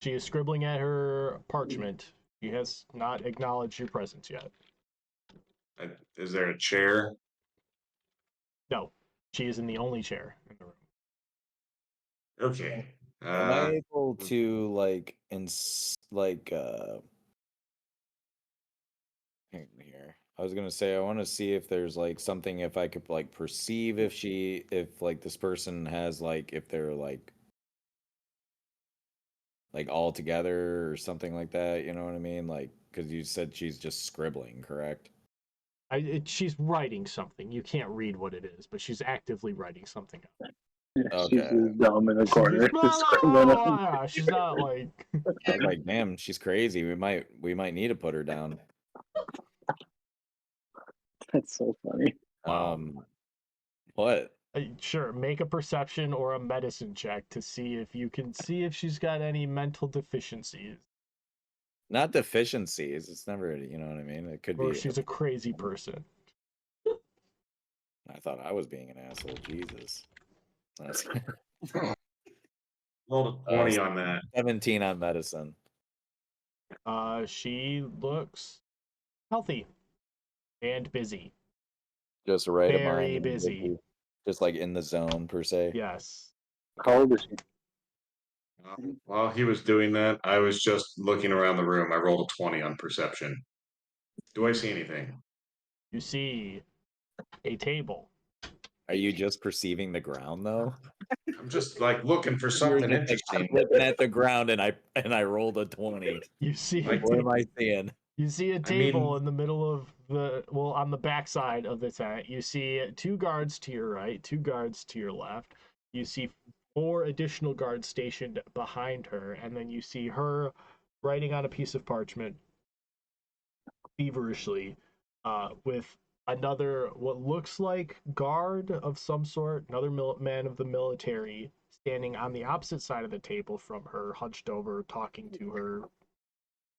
She is scribbling at her parchment. She has not acknowledged your presence yet. Is there a chair? No, she is in the only chair in the room. Okay. Am I able to here? I was gonna say I want to see if there's like something, if I could like perceive if like this person has like, if they're like all together or something like that. You know what I mean? Like, because you said she's just scribbling, correct? She's writing something. You can't read what it is, but she's actively writing something up. She's just dumb in a corner. She's not like. I'm like, damn, she's crazy. We might need to put her down. That's so funny. What? Sure, make a perception or a medicine check to see if she's got any mental deficiencies. Not deficiencies. It's never, you know what I mean? It could be. Or she's a crazy person. I thought I was being an asshole. Jesus. Roll a 20 on that. 17 on medicine. She looks healthy and busy. Just right of Very mind. busy. Just like in the zone per se. Yes. How old is she? While he was doing that, I was just looking around the room. I rolled a 20 on perception. Do I see anything? You see a table. Are you just perceiving the ground though? I'm just like looking for something interesting. Looking at the ground and I rolled a 20. You see what am I seeing? You see a table in the middle of on the backside of the tent. You see 2 guards to your right, 2 guards to your left. You see 4 additional guards stationed behind her, and then you see her writing on a piece of parchment feverishly with another, what looks like guard of some sort, another man of the military standing on the opposite side of the table from her, hunched over, talking to her,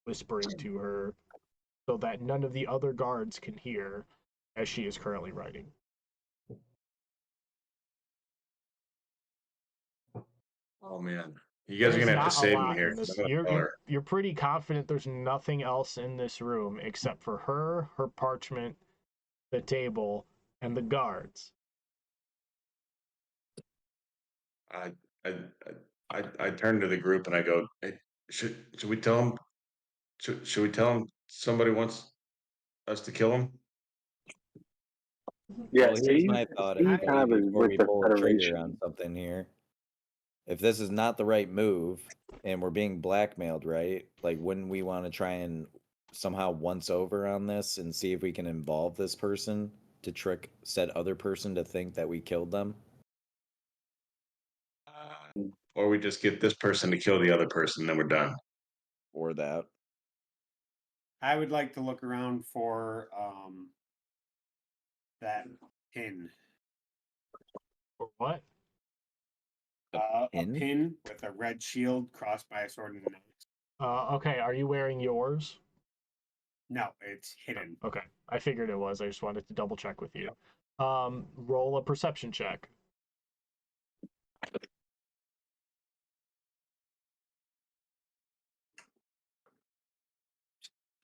whispering to her, so that none of the other guards can hear as she is currently writing. Oh man, you guys are gonna have to save me here. You're pretty confident there's nothing else in this room except for her parchment, the table, and the guards. I turn to the group and I go, hey, should we tell him? Should we tell him somebody wants us to kill him? Yeah, well, here's my thought before we pull a trigger on something here. If this is not the right move and we're being blackmailed, right? Like, wouldn't we want to try and somehow once over on this and see if we can involve this person to trick said other person to think that we killed them? Or we just get this person to kill the other person, then we're done. Or that. I would like to look around for that pin. For what? A pin with a red shield crossed by a sword and a knife. Okay, are you wearing yours? No, it's hidden. Okay, I figured it was. I just wanted to double check with you. Roll a perception check.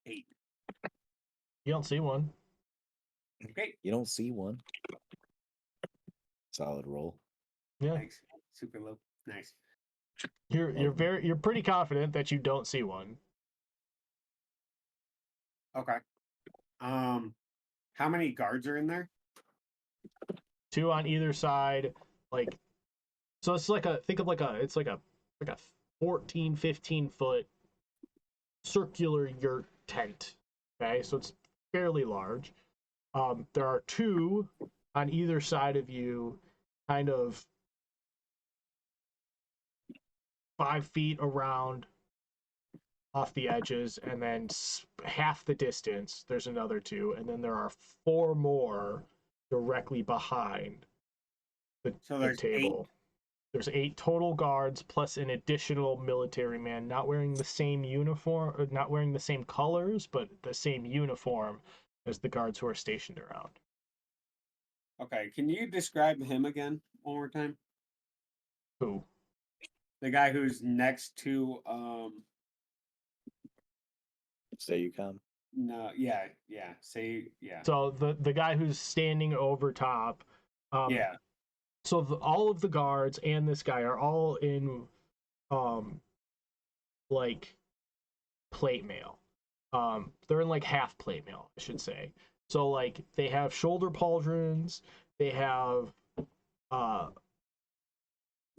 Eight. You don't see one. Okay. You don't see one. Solid roll. Yeah. Thanks. Super low. Nice. You're pretty confident that you don't see one. Okay. How many guards are in there? 2 on either side. Like, So it's like it's like a 14, 15 foot circular yurt tent. Okay, so it's fairly large. There are two on either side of you, kind of 5 feet around off the edges, and then half the distance there's another two, and then there are 4 more directly behind So the there's 8. table. There's 8 total guards plus an additional military man, not wearing the same uniform, or not wearing the same colors, but the same uniform as the guards who are stationed around. Okay, can you describe him again one more time? Who? The guy who's next to Seyua Cobb. no, yeah, say yeah. So the guy who's standing over top. Yeah. So all of the guards and this guy are all in, like, plate mail. They're in like half plate mail, I should say. So like they have shoulder pauldrons, they have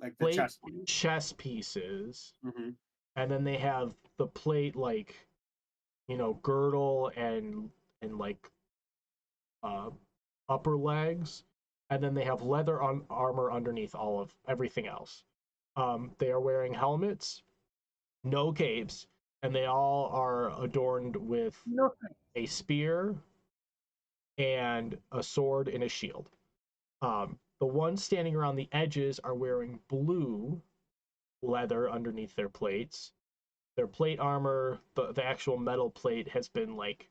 Like the plate chest. chess pieces, Mm-hmm. and then they have the plate, like, girdle and like upper legs, and then they have leather armor underneath all of everything else. They are wearing helmets, no capes, and they all are adorned with a spear and a sword and a shield. The ones standing around the edges are wearing blue leather underneath their plates. Their plate armor, the actual metal plate, has been like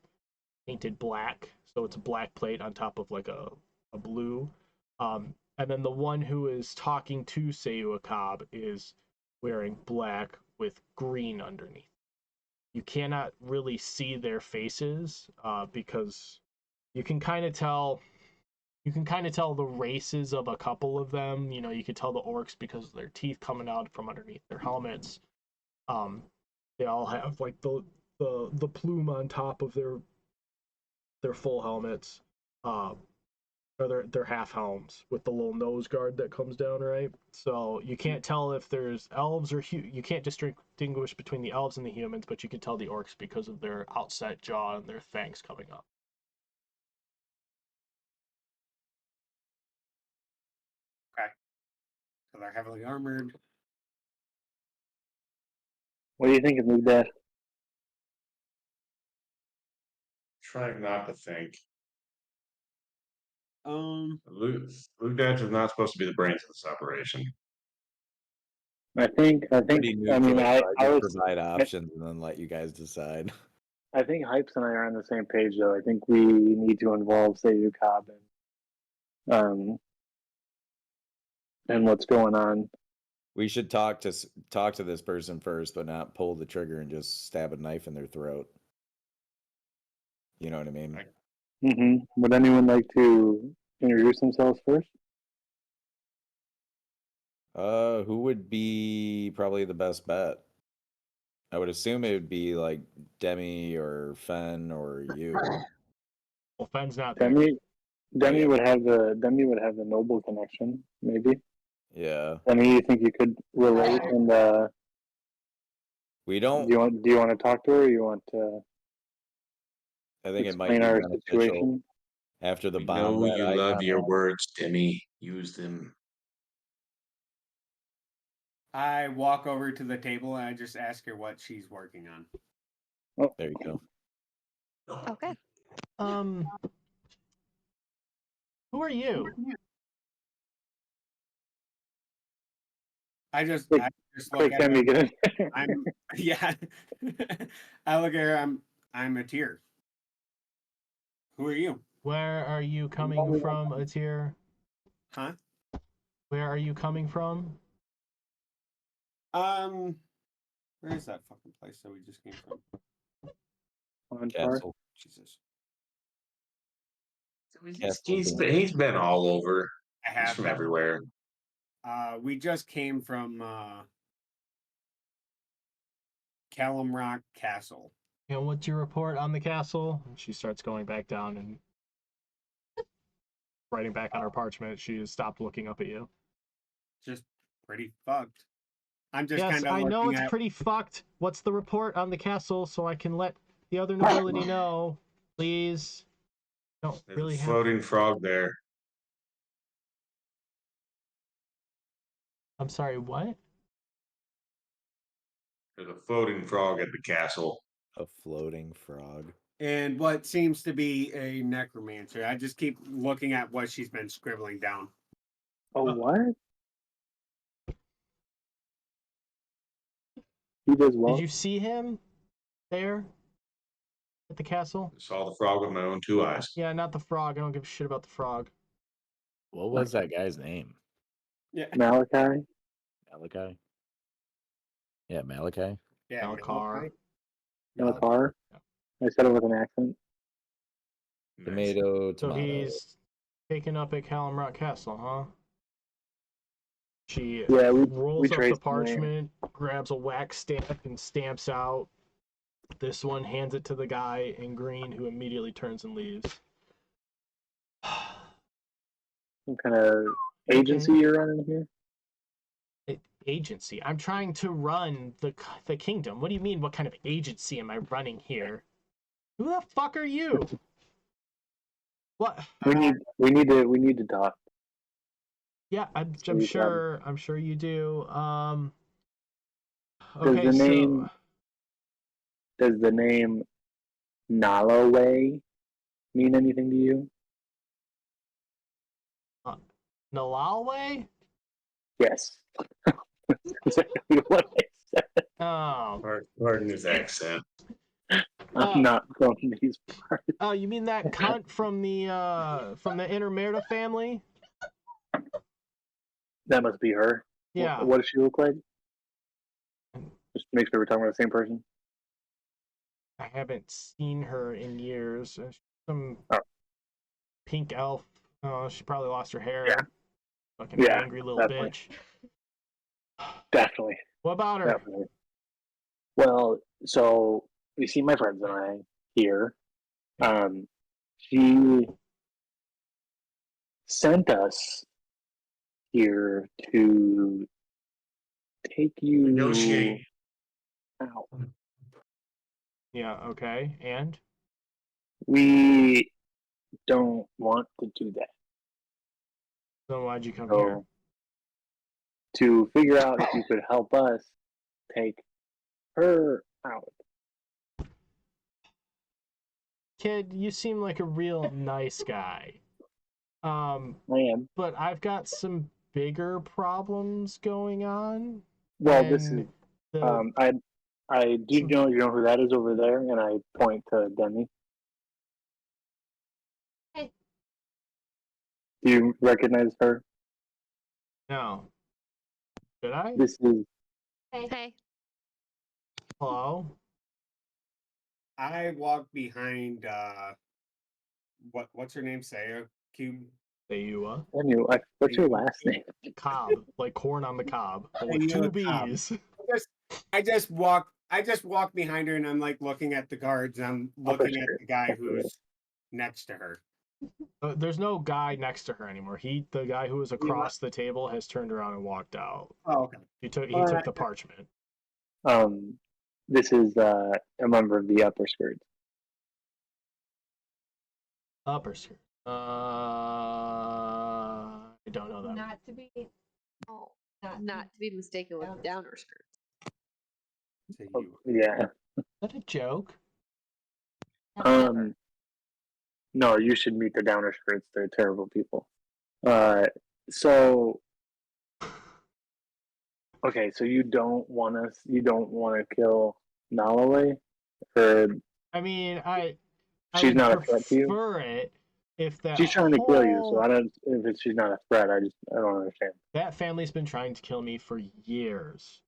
painted black, so it's a black plate on top of like a blue. And then the one who is talking to Seyua Cobb is wearing black with green underneath. You cannot really see their faces because you can kind of tell. You can kind of tell the races of a couple of them. You can tell the orcs because of their teeth coming out from underneath their helmets. They all have like the plume on top of their full helmets, or their half helms with the little nose guard that comes down, right? So you can't tell if there's elves or you can't distinguish between the elves and the humans, but you can tell the orcs because of their outset jaw and their fangs coming up. Okay. So they're heavily armored. What do you think of Luke Dad? Trying not to think. Um, Luke Dodge is not supposed to be the brains of this operation. I think, Pretty I mean, neutral. I just was, provide options and then let you guys decide. I think Hypes and I are on the same page, though. I think we need to involve Seyua Cobb and what's going on. We should talk to this person first, but not pull the trigger and just stab a knife in their throat. You know what I mean? Would anyone like to introduce themselves first? Who would be probably the best bet? I would assume it would be like Demi or Fen or you. Well, Fen's not there. Demi would have the noble connection, maybe. Yeah. Demi, you think you could relate and We don't. do you want to talk to her, or you want to I think it might explain be our beneficial situation? after the We bomb. know that you I love got your off. words, Demi. Use them. I walk over to the table and I just ask her what she's working on. Oh, There you go. Okay. Who are you? I just Quick, look quick, at her. Demi, get in there. I'm yeah. I look at her. I'm a tier. Who are you? Where are you coming from, Atir? Huh? Where are you coming from? Where is that fucking place that we just came from? On par. Castle. Jesus. He's been all over. I He's have from been. everywhere. We just came from Callum Rock Castle. And what's your report on the castle? And she starts going back down and writing back on her parchment. She has stopped looking up at you. Just pretty fucked. I'm just Yes, kind of I know looking it's at. pretty fucked. What's the report on the castle so I can let the other nobility know, please? Don't There's really a have. floating frog there. I'm sorry, what? There's a floating frog at the castle. A floating frog. And what seems to be a necromancer. I just keep looking at what she's been scribbling down. Oh, what? He does Did what? you see him there at the castle? I saw the frog with my own 2 eyes. Yeah, not the frog. I don't give a shit about the frog. What was that guy's name? Yeah. Malachi? Malachi? Yeah, Malachi. Yeah. Malachar. Malachar? I said it with an accent. Nice. Tomato, So tomato. he's taken up at Calamrock Castle, huh? She Yeah, rolls up the traced him there. parchment, grabs a wax stamp, and stamps out this one, hands it to the guy in green, who immediately turns and leaves. Some kind of agency you're running here? Agency? I'm trying to run the kingdom. What do you mean? What kind of agency am I running here? Who the fuck are you? What? We need to talk. Yeah, I'm So sure you do. Does Okay, the name Nalaway mean anything to you? Nalalway? Yes. Exactly what I said. Oh. Pardon his accent. I'm not from these parts. Oh, you mean that cunt from the Intermerda family? That must be her. Yeah. What does she look like? Just to make sure we're talking about the same person. I haven't seen her in years. She's some Oh. pink elf. Oh, she probably lost her hair. Yeah. Fucking Yeah, angry little definitely. bitch. Definitely. What about her? Definitely. Well, so you see my friends and I here. She sent us here to take you Negotiate. out. Yeah, okay. And? We don't want to do that. So why'd you come So, here? to figure out if you could help us take her out. Kid, you seem like a real nice guy. I am. But I've got some bigger problems going on. Well, and this is. the- I do know who that is over there, and I point to Demi. Hey. Do you recognize her? No. Should I? This is. Hey. Hello? I walk behind what's her name? Seyua Seyua. Anyway, what's your last name? Cobb. Like corn on the cob. But with Seyua 2 Cobb. B's. I just walk behind her and I'm like looking at the guards. I'm looking at the guy who's next to her. There's no guy next to her anymore. The guy who was across the table has turned around and walked out. Oh, okay. He took the parchment. This is a member of the upper skirts. Upper skirt. I don't know that. Not to be. Oh, not to be mistaken with downer skirts. Oh, yeah. Is that a joke? No, you should meet the downer skirts. They're terrible people. So okay, so you don't want to kill Nalaway? I mean, I She's would not a threat to you? prefer it if that She's trying to kill you, so whole- she's not a threat, I don't understand. That family's been trying to kill me for years.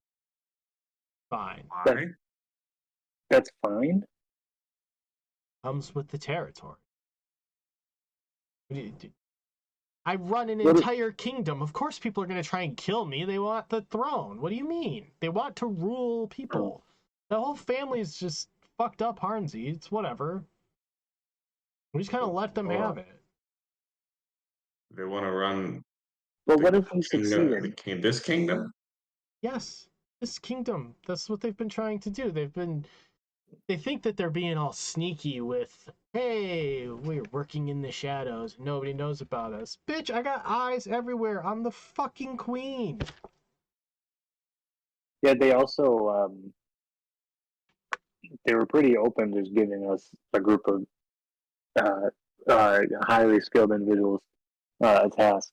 Fine. Why? That's fine. Comes with the territory. I run an What- entire kingdom. Of course people are going to try and kill me. They want the throne. What do you mean? They want to rule people. The whole family's just fucked up, Harnsey. It's whatever. We just kind of let them have it. They want to run But what if we Kingdom, succeeded? this kingdom? Yes, this kingdom. That's what they've been trying to do. They think that they're being all sneaky with, hey, we're working in the shadows. Nobody knows about us. Bitch, I got eyes everywhere. I'm the fucking queen. Yeah, they also they were pretty open, just giving us a group of highly skilled individuals a task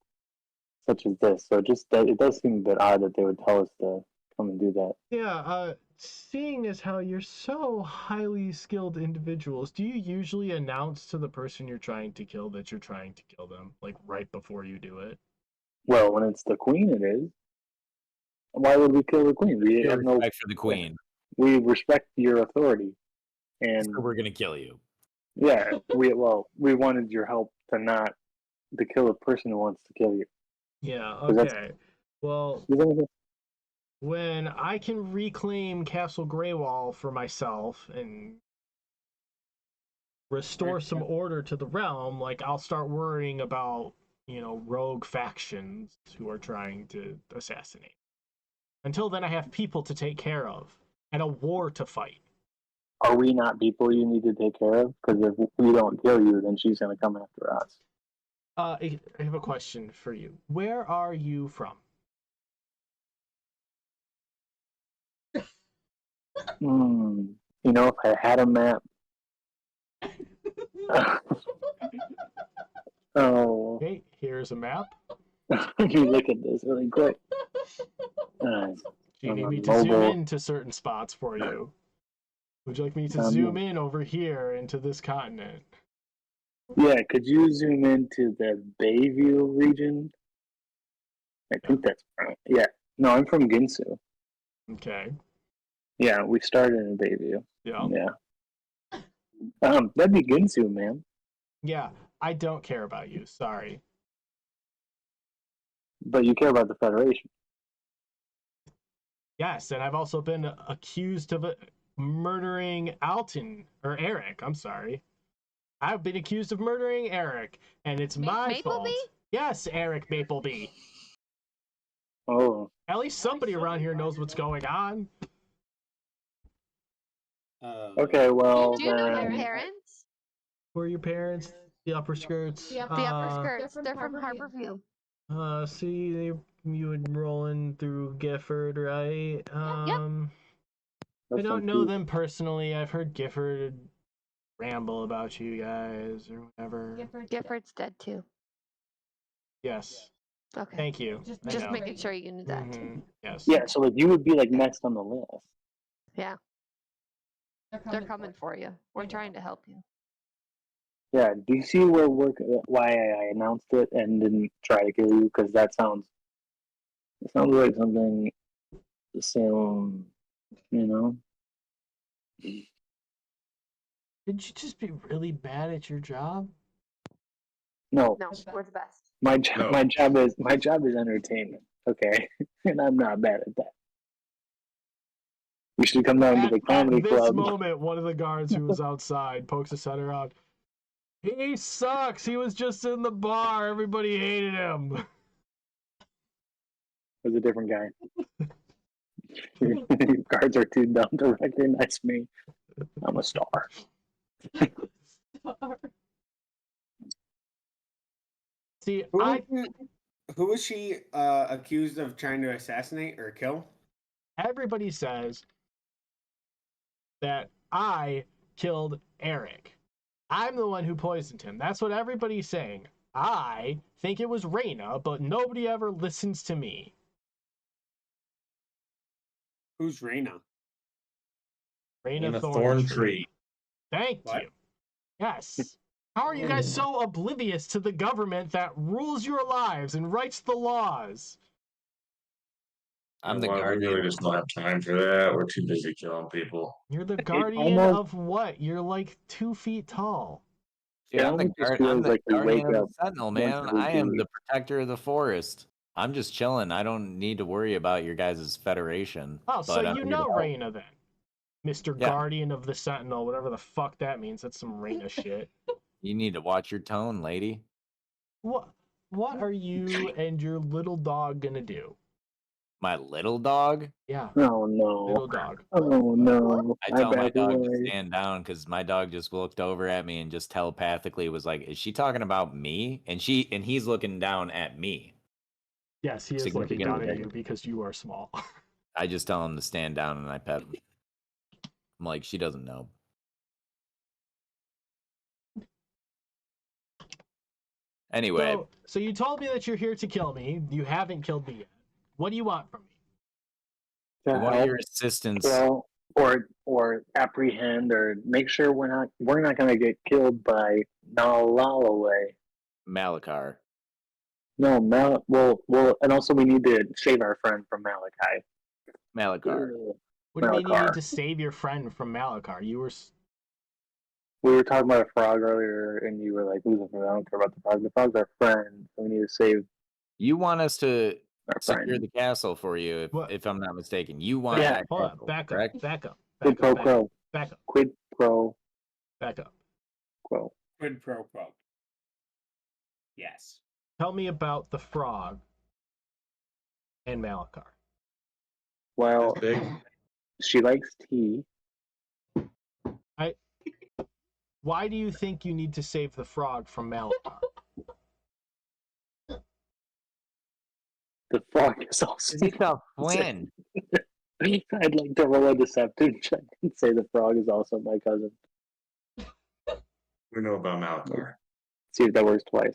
such as this. So it does seem a bit odd that they would tell us to come and do that. Yeah, seeing as how you're so highly skilled individuals, do you usually announce to the person you're trying to kill that you're trying to kill them, like right before you do it? Well, when it's the queen, it is. Why would we kill the queen? We Show have no. respect for the queen. We respect your authority, and So we're gonna kill you. yeah, we wanted your help to kill a person who wants to kill you. Yeah, 'Cause that's- okay. Well, when I can reclaim Castle Greywall for myself and restore some order to the realm, like I'll start worrying about, rogue factions who are trying to assassinate. Until then, I have people to take care of and a war to fight. Are we not people you need to take care of? Because if we don't kill you, then she's going to come after us. I have a question for you. Where are you from? If I had a map. Oh, Okay, here's a map. let me look at this really quick. Do you need me to mobile. zoom into certain spots for you? Would you like me to zoom in over here into this continent? Yeah, could you zoom into the Bayview region? I think that's right. Yeah. No, I'm from Ginsu. Okay. Yeah, we started in Bayview. Yeah. Yeah. That'd be Ginsu, man. Yeah, I don't care about you. Sorry. But you care about the Federation. Yes, and I've also been accused of murdering Eric. I'm sorry. I've been accused of murdering Eric, and it's my fault. Yes, Eric Mapleby. Oh. At least somebody around here knows what's going on. Okay, well, Do you know my then... parents? Who are your parents? The upper skirts. The The upper skirts. They're from Harborview. See, you would rolling through Gifford, right? I don't know them personally. I've heard Gifford ramble about you guys or whatever. Gifford's dead too. Yes. Okay. Thank you. Just making sure you knew that. Mm-hmm. Yes. Yeah, so like you would be like next on the list. Yeah. They're coming for you. We're trying to help you. Yeah, do you see why I announced it and didn't try to kill you? Because it sounds like something the same, Did you just be really bad at your job? No, No, we're the best. my job is entertainment. Okay, and I'm not bad at that. You should come down to the comedy at this club. moment, one of the guards who was outside pokes his head around. He sucks. He was just in the bar. Everybody hated him. It was a different guy. Guards are too dumb to recognize me. I'm a star. See, Who was she accused of trying to assassinate or kill? Everybody says that I killed Eric. I'm the one who poisoned him. That's what everybody's saying. I think it was Reyna, but nobody ever listens to me. Who's Reyna? Reyna Thorntree. Thank you. Yes. How are you guys so oblivious to the government that rules your lives and writes the laws? I'm the We guardian. really just don't have time for that. We're too busy killing people. You're the guardian of what? You're like 2 feet tall. Dude, I'm the guardian of the Sentinel, man. I am the protector of the forest. I'm just chilling. I don't need to worry about your guys' federation. Oh, so you know Reyna then. Mr. Yeah. Guardian of the Sentinel, whatever the fuck that means. That's some Reyna shit. You need to watch your tone, lady. What? what are you and your little dog gonna do? My little dog? Yeah, Oh no. little dog. Oh no. I tell my back dog to away. stand down because my dog just looked over at me and just telepathically was like, "Is she talking about me?" And he's looking down at me. Yes, he is looking down Significantly at bigger. you because you are small. I just tell him to stand down and I pet him. I'm like, she doesn't know. Anyway, So you told me that you're here to kill me. You haven't killed me yet. What do you want from me? we To want help your assistance. kill or apprehend or make sure we're not gonna get killed by Nalalaway. Malakar. No, well, and also we need to save our friend from Malachi. Malakar. What do you mean you need Malakar. to save your friend from Malakar? We were talking about a frog earlier, and you were like, "Who's the frog? I don't care about the frog. The frog's our friend. So we need to save You want us to our secure friend." the castle for you, What? if I'm not mistaken. You want Yeah. that Hold on. castle, Back correct? up. Back up. Quid Back pro up. Back up. quo. Back up. Quid pro Back up. quo. Quid pro quo. Yes. Tell me about the frog and Malakar. Well, This big. she likes tea. Why do you think you need to save the frog from Malakar? The frog is also. It's a friend. I'd like to roll a deception check and say the frog is also my cousin. We know about Malakar. See if that works twice.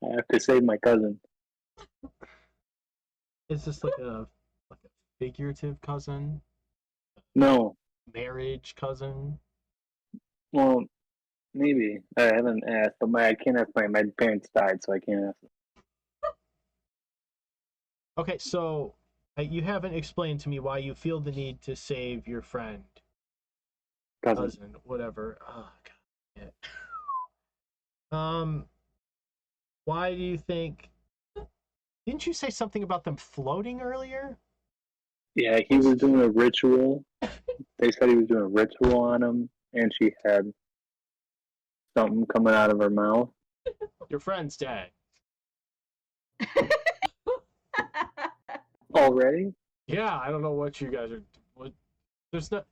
I have to save my cousin. Is this like a figurative cousin? No, Marriage cousin? well, maybe I haven't asked, but I can't ask my parents died, so I can't ask. Okay, so you haven't explained to me why you feel the need to save your friend, cousin, whatever. Oh god. Yeah. Why do you think? Didn't you say something about them floating earlier? Yeah, he was doing a ritual. They said he was doing a ritual on him, and she had something coming out of her mouth. Your friend's dead. Already? Yeah, I don't know what you guys are. There's not.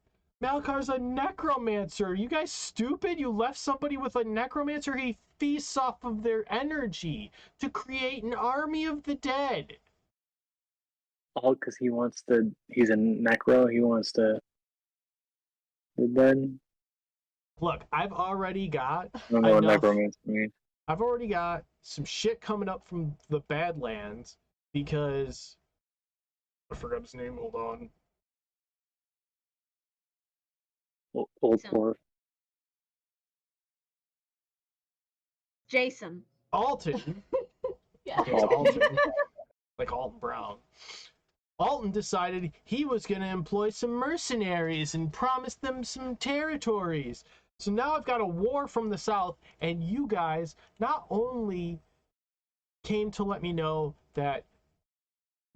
Malakar's a necromancer. You guys stupid? You left somebody with a necromancer. He feasts off of their energy to create an army of the dead. All because he wants to. He's a necro. He wants to. The dead. Look, I've already got. I don't know what enough- necromancer means. I've already got some shit coming up from the Badlands because I forgot his name. Hold on. Old So- dwarf. Jason. Alton. Yeah. Okay, Alton. Like Alton Brown. Alton decided he was going to employ some mercenaries and promised them some territories. So now I've got a war from the south, and you guys not only came to let me know that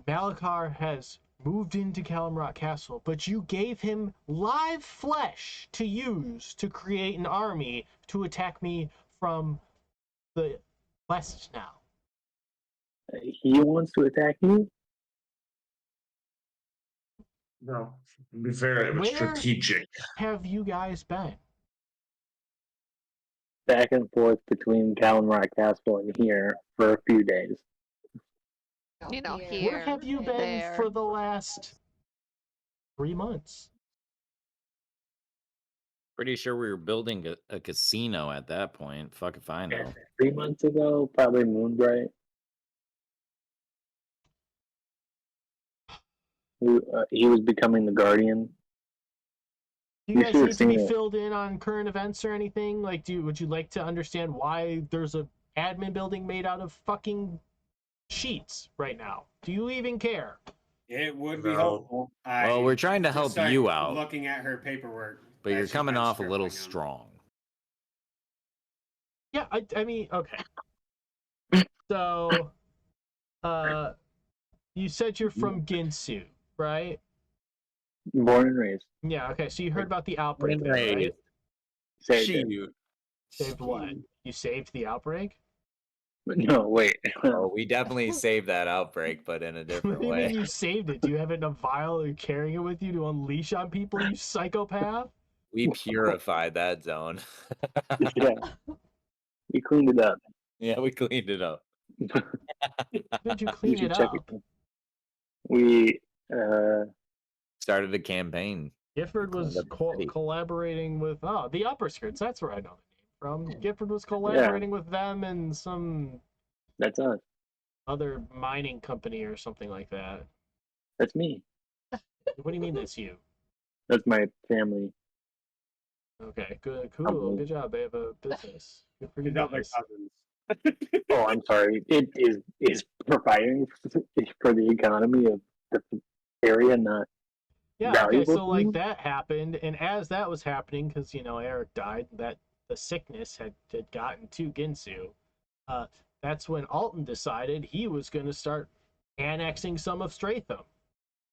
Malakar has moved into Calamrock Castle, but you gave him live flesh to use to create an army to attack me from the west now. He wants to attack you? No. To be fair, it was Where- strategic. Have you guys been? Back and forth between Calamrock Castle and here for a few days. You know, Here. here. Where have you been there. for the last 3 months? Pretty sure we were building a casino at that point. Fuck if I know. 3 months ago, probably Moonbright. He was becoming the Guardian. Do You you guys should've need to be seen it. filled in on current events or anything? Like, would you like to understand why there's a admin building made out of fucking sheets right now? Do you even care? It would be No. helpful. Well, we're trying to help just started you out, Looking at her paperwork, but that you're she coming kinda off a little scribbling on. strong. Yeah, I mean, okay. So, you said you're from Ginsu, right? Born and raised. Yeah, okay, so you heard about the outbreak and then, right? raised. Saved it. Shoot. Saved what? You saved the outbreak? No, wait. Oh, we definitely saved that outbreak, but in a What different do you mean way. you saved it? Do you have it in a vial and carrying it with you to unleash on people, you psychopath? We purified that zone. Yeah. We cleaned it up. Yeah, we cleaned it up. How did you You clean should it check up? it. We Started a campaign. Gifford was Cleaned up the city. collaborating with the Upper Skirts. That's where I know the name from. Gifford was collaborating with them and some that's us. other mining company or something like that. That's me. What do you mean that's you? That's my family. Okay, good, cool, good job. They have a business. Good for you It's not like guys. cousins. Oh, I'm sorry. It is providing for the economy of the area, not Yeah, okay, valuable so to like you? that happened, and as that was happening, because Eric died, that the sickness had gotten to Ginsu. That's when Alton decided he was going to start annexing some of Stratham,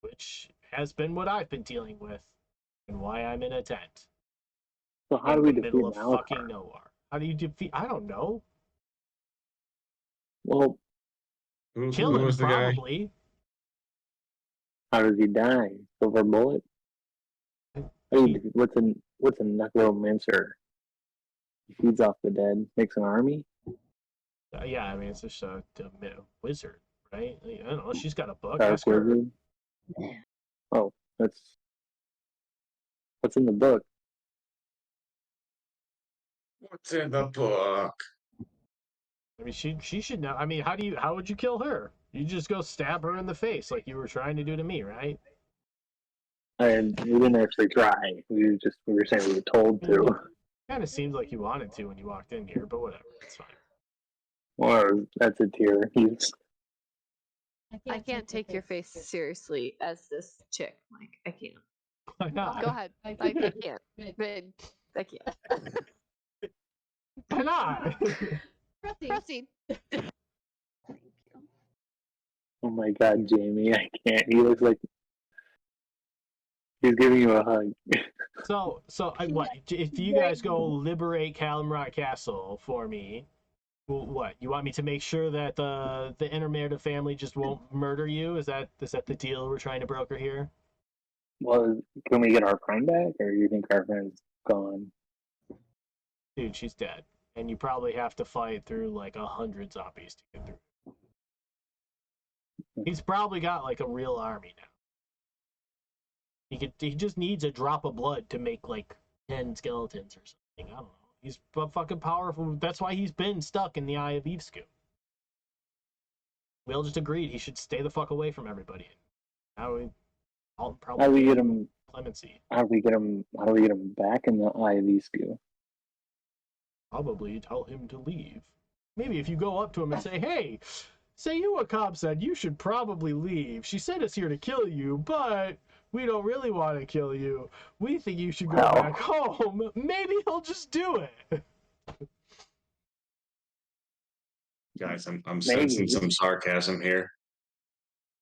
which has been what I've been dealing with, and why I'm in a tent So how in do we the defeat middle of Malachar? fucking nowhere. How do you defeat? I don't know. Well, Who Kill him, was the guy? probably. how does he die? Silver bullet? What's a necromancer? He feeds off the dead, makes an army. Yeah, I mean, it's just a wizard, right? I don't know. She's got a book. Dark Ask her. wizard. Oh, what's in the book. What's in the book? I mean, she should know. I mean, how would you kill her? You just go stab her in the face like you were trying to do to me, right? And we didn't actually try. We were saying we were told to. Kind of seems like you wanted to when you walked in here, but whatever, it's fine. Or that's a tier. I can't take your face seriously as this chick. Like, I can't. Why not? Go ahead. I can't. But I can't. Why not? Proceed. Oh my god, Jamie, I can't. He looks like he's giving you a hug. So what? If you guys go liberate Calamrock Castle for me, what? You want me to make sure that the intermarried family just won't murder you? Is that the deal we're trying to broker here? Well, can we get our friend back, or you think our friend's gone? Dude, she's dead, and you probably have to fight through like 100 zombies to get through. He's probably got like a real army now. He just needs a drop of blood to make like 10 skeletons or something. I don't know. He's fucking powerful. That's why he's been stuck in the Eye of Evesku. We all just agreed he should stay the fuck away from everybody. Now I'll probably How do we get him? clemency. How do we get him back in the Eye of Evesku? Probably tell him to leave. Maybe if you go up to him and say, "Hey, Seyua Cobb said you should probably leave. She sent us here to kill you, but we don't really want to kill you. We think you should go Wow. back home." Maybe he'll just do it. Guys, I'm Maybe. sensing some sarcasm here.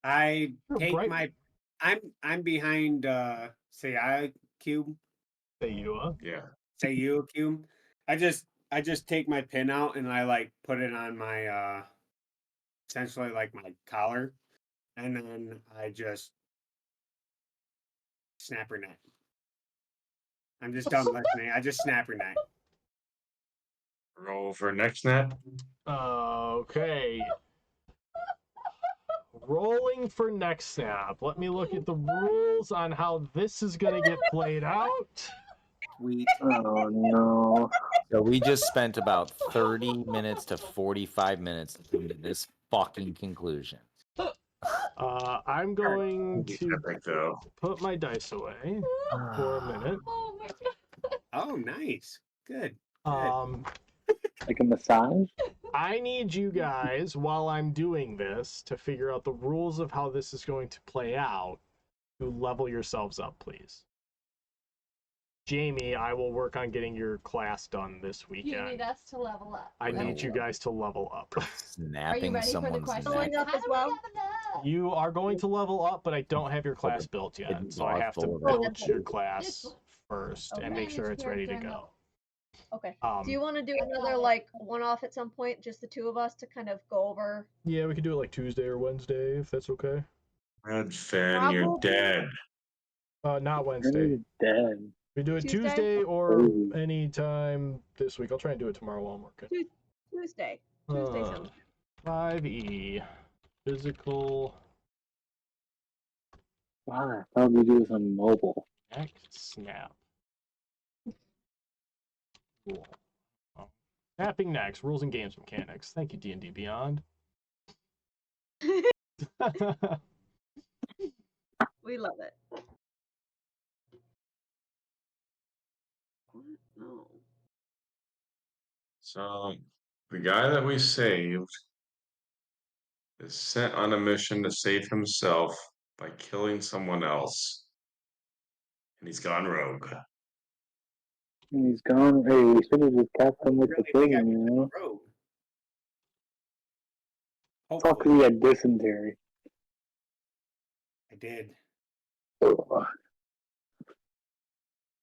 I You're take bright. my. I'm behind. Seyua Cube. Seyua. Yeah. Seyua Cube. I just take my pin out and I like put it on my essentially like my collar, and then I just snap her neck. I'm just done listening. I just snap her neck. Roll for next snap. Okay. Rolling for next snap. Let me look at the rules on how this is gonna get played out. Sweet. Oh no! So we just spent about 30 minutes to 45 minutes to this fucking conclusion. I'm going to Epic, though. put my dice away for a minute. Oh my god. Oh, nice. Good. Like a massage? I need you guys, while I'm doing this, to figure out the rules of how this is going to play out, to level yourselves up, please. Jamie, I will work on getting your class done this You weekend. need us to level up. I need you guys to level up. Are you Snapping ready for the someone's question? neck. Leveling up How as do we well? level up? You are going to level up, but I don't have your class built yet. hidden So I boss have to full of build it. your This class one. first and Okay. make sure it's ready to Character go. Okay. Do you want to do another it. like one-off at some point, just the two of us to kind of go over? Yeah, we could do it like Tuesday or Wednesday if that's okay. Red Fan, you're Probably- dead. Not Wednesday. You're dead. We do it Tuesday? Tuesday or Ooh. any time this week. I'll try and do it tomorrow while I'm working. Tuesday. Tuesday sounds good. 5E. Physical Wow, I thought we do this on mobile. neck snap. Cool. Oh. Snapping necks, rules and games mechanics. Thank you, D&D Beyond. We love it. What? No. So the guy that we saved is sent on a mission to save himself by killing someone else. And he's gone rogue. And he's gone. Hey, we should have just kept him with the Really think I prison, you know? Rogue. Fuck, Hopefully, we had dysentery. I did. Ugh.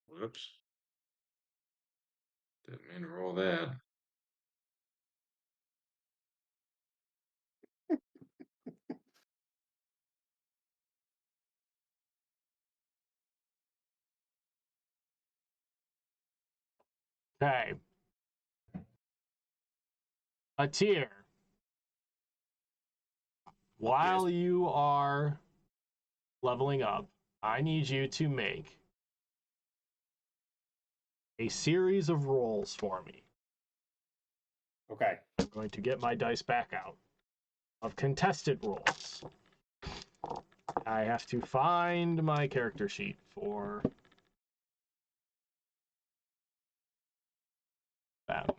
Whoops. Didn't mean to roll that. Okay. A tier. While you are leveling up, I need you to make a series of rolls for me. Okay. I'm going to get my dice back out of contested rolls. I have to find my character sheet for that.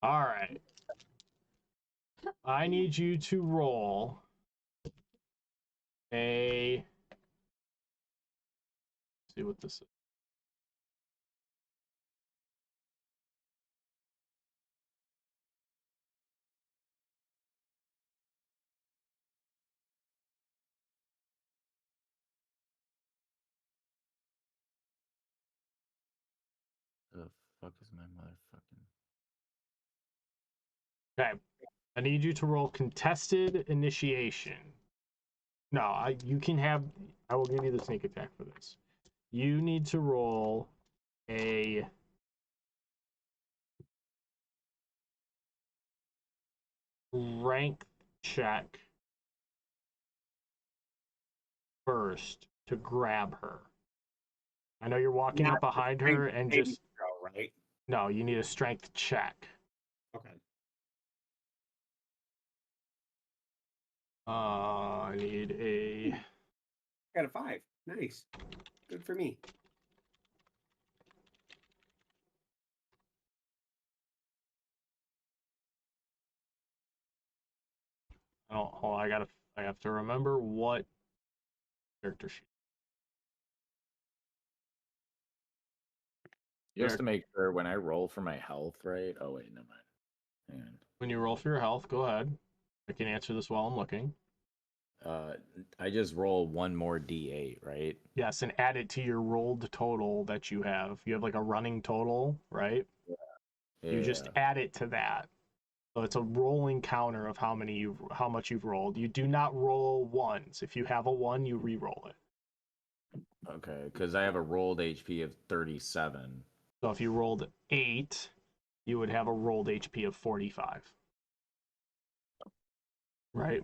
All right. I need you to roll a. Let's see what this is. The fuck is my motherfucking? Okay. I need you to roll contested initiation. No, you can have. I will give you the sneak attack for this. You need to roll a strength check first to grab her. I know you're walking Not up behind her and just. Throw, right? No, you need a strength check. Okay. I need a. Got a 5. Nice. Good for me. Oh, hold on, I have to remember what character sheet. Just to make sure when I roll for my health, right? Oh wait, never mind. Hang on. When you roll for your health, go ahead. I can answer this while I'm looking. I just roll one more D8, right? Yes, and add it to your rolled total that you have. You have like a running total, right? Yeah. You just add it to that. So it's a rolling counter of how much you've rolled. You do not roll ones. If you have a 1, you re-roll it. Okay, because I have a rolled HP of 37. So if you rolled 8, you would have a rolled HP of 45. Right?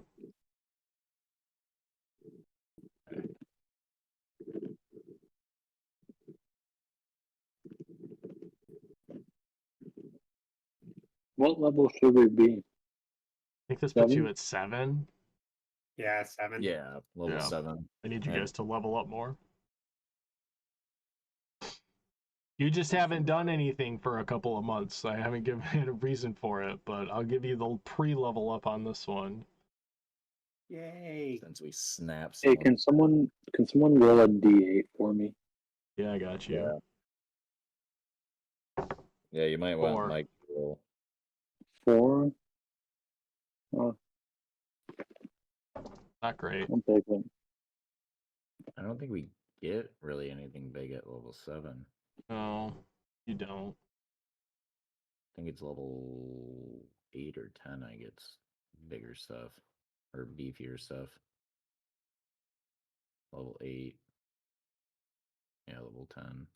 What level should we be? I think this puts you 7? at 7. Yeah, 7. Yeah, level Yeah. 7. I need you Yeah. guys to level up more. You just haven't done anything for a couple of months. I haven't given it a reason for it, but I'll give you the pre-level up on this one. Yay. Since we snapped Hey, some. can someone roll a D8 for me? Yeah, I got you. Yeah, you might want 4. Mike to roll. 4? Oh, Not great. I'll take it. I don't think we get really anything big at level 7. No, you don't. I think it's level 8 or 10 I get bigger stuff. Or beefier stuff. Level 8. Yeah, level 10.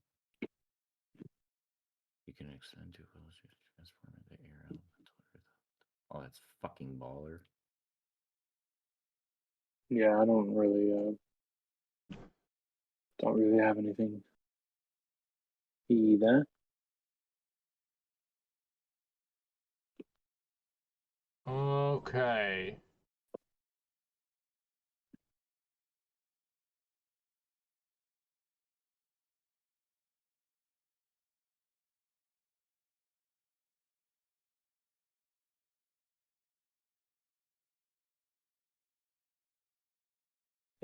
You can extend to transform into air elemental. Oh, that's fucking baller. Yeah, I don't really have anything either. Okay.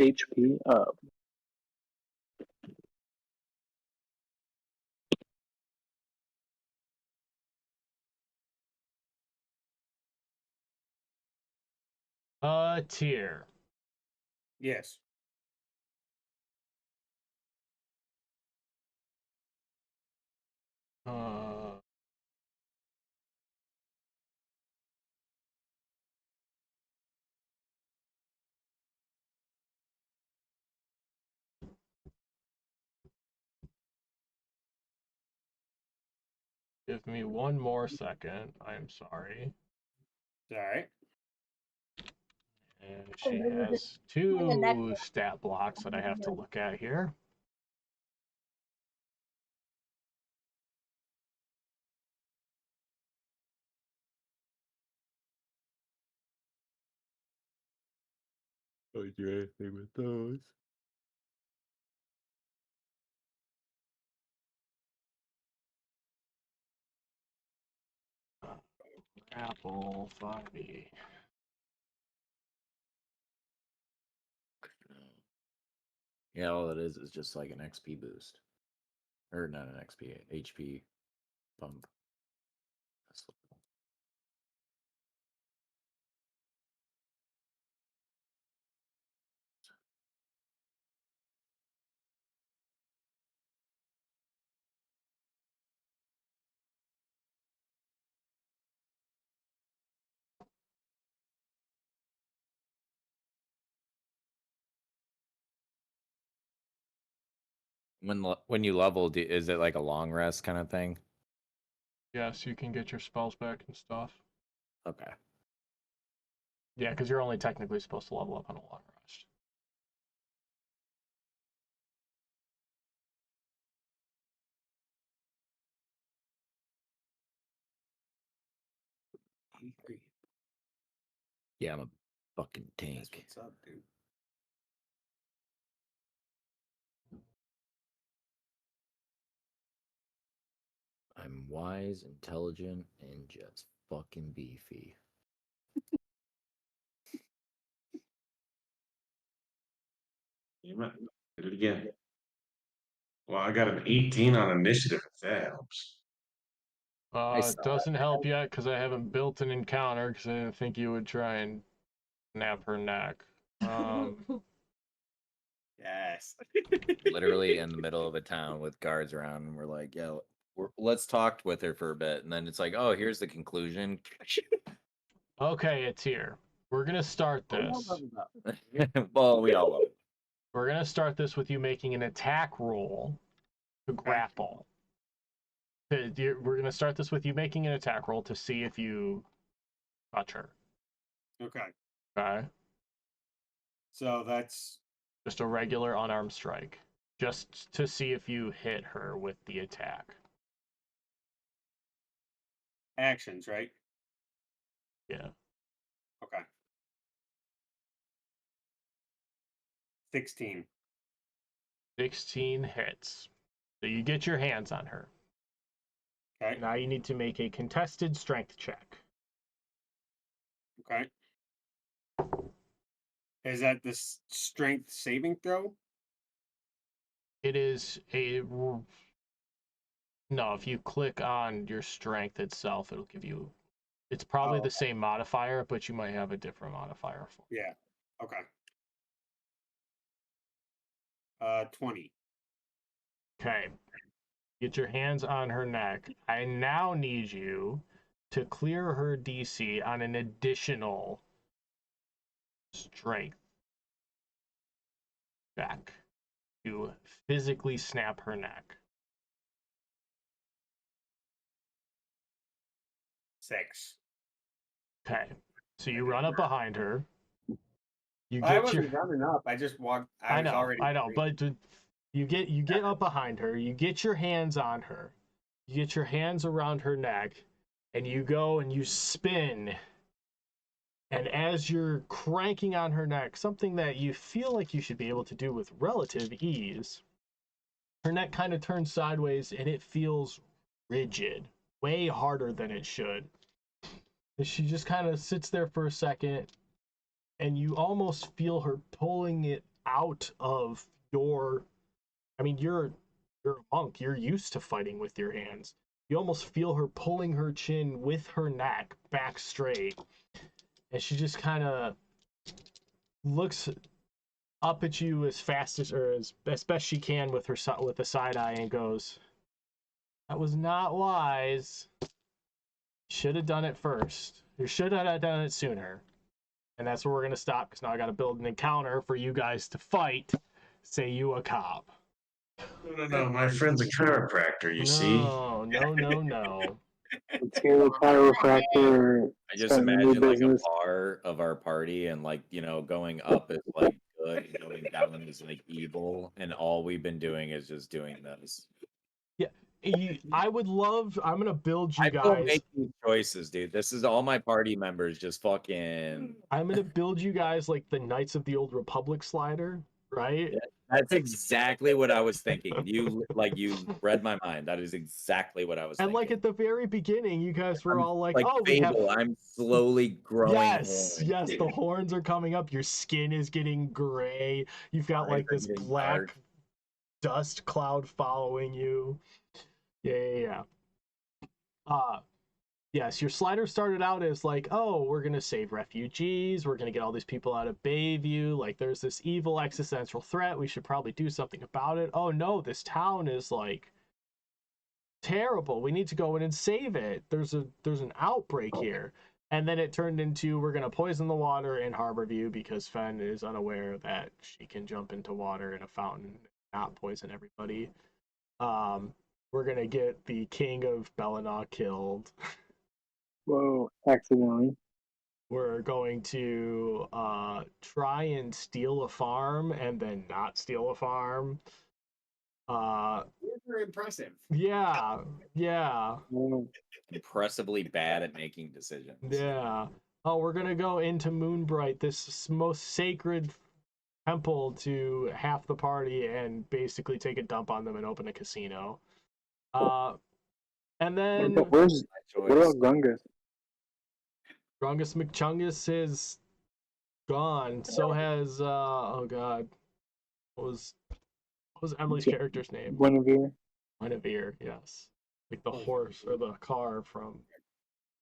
HP up. Tier. Yes. Give me one more second. I'm sorry. All right. And she has 2 stat blocks that I have to look at here. Don't do anything with those. Apple 5e. Yeah, all it is just like an XP boost. Or not an XP, HP bump. That's when you level, is it like a long rest kind of thing? Yes, you can get your spells back and stuff. Okay. Yeah, because you're only technically supposed to level up on a long rest. Yeah, I'm a fucking tank. What's up, dude? I'm wise, intelligent, and just fucking beefy. You might did it again. Well, I got an 18 on initiative, if that helps. It doesn't help yet because I haven't built an encounter because I didn't think you would try and snap her neck. Yes. Literally in the middle of a town with guards around, and we're like, "Yo, let's talk with her for a bit." And then it's like, "Oh, here's the conclusion." Okay, it's here. We're gonna start this. Well, we all love it. We're gonna start this with you making an attack roll to grapple. We're gonna start this with you making an attack roll to see if you touch her. Okay. Okay. So that's Just a regular unarmed strike. Just to see if you hit her with the attack. actions, right? Yeah. Okay. 16. 16 hits. So you get your hands on her. Okay. Now you need to make a contested strength check. Okay. Is that the strength saving throw? It is a... No, if you click on your strength itself, it'll give you... It's probably the same modifier, but you might have a different modifier for it. Yeah. Okay. 20. Okay. Get your hands on her neck. I now need you to clear her DC on an additional strength check to physically snap her neck. 6. Okay. So you run up behind her. You I get your... wasn't running up. I just walked. I was already. I know, but you get up behind her. You get your hands on her. You get your hands around her neck, and you go and you spin. And as you're cranking on her neck, something that you feel like you should be able to do with relative ease, her neck kind of turns sideways and it feels rigid, way harder than it should. And she just kind of sits there for a second, and you almost feel her pulling it out of your... I mean, you're a monk. You're used to fighting with your hands. You almost feel her pulling her chin with her neck back straight. And she just kind of looks up at you as fast as, or as best she can with a side eye, and goes, "That was not wise. Should have done it first. You should have done it sooner." And that's where we're going to stop, because now I got to build an encounter for you guys to fight Seyua Cobb. No, my friend's a chiropractor, you see. No. Let's hear the chiropractor. I just starting a new imagine like a business. bar of our party, and like, you know, going up is like good, and going down is like evil, and all we've been doing is just doing this. I would love... I'm going to build you I will guys... make these choices, dude. This is all my party members just fucking... I'm going to build you guys like the Knights of the Old Republic slider, right? Yeah, that's exactly what I was thinking. You read my mind. That is exactly what I was And thinking. like at the very beginning, you guys were all like, "Oh, Fable, we have..." I'm slowly growing Yes, horns. yes, the horns are coming up. Your skin is getting gray. You've got like this Getting black dark. dust cloud following you. Yeah. Yes, your slider started out as like, "Oh, we're gonna save refugees. We're gonna get all these people out of Bayview. Like, there's this evil existential threat. We should probably do something about it. Oh no, this town is like terrible. We need to go in and save it. There's an outbreak here." And then it turned into, we're gonna poison the water in Harborview because Fen is unaware that she can jump into water in a fountain and not poison everybody. We're gonna get the king of Bellinah killed. Whoa, accidentally. We're going to try and steal a farm and then not steal a farm. Very impressive. Yeah. Whoa. Impressively bad at making decisions. Yeah. Oh, we're gonna go into Moonbright, this most sacred temple, to half the party and basically take a dump on them and open a casino. And then What about Gungus? Grungus McChungus is gone. So has oh god, what was Emily's character's name? Guinevere. Guinevere, yes. Like the horse or the car from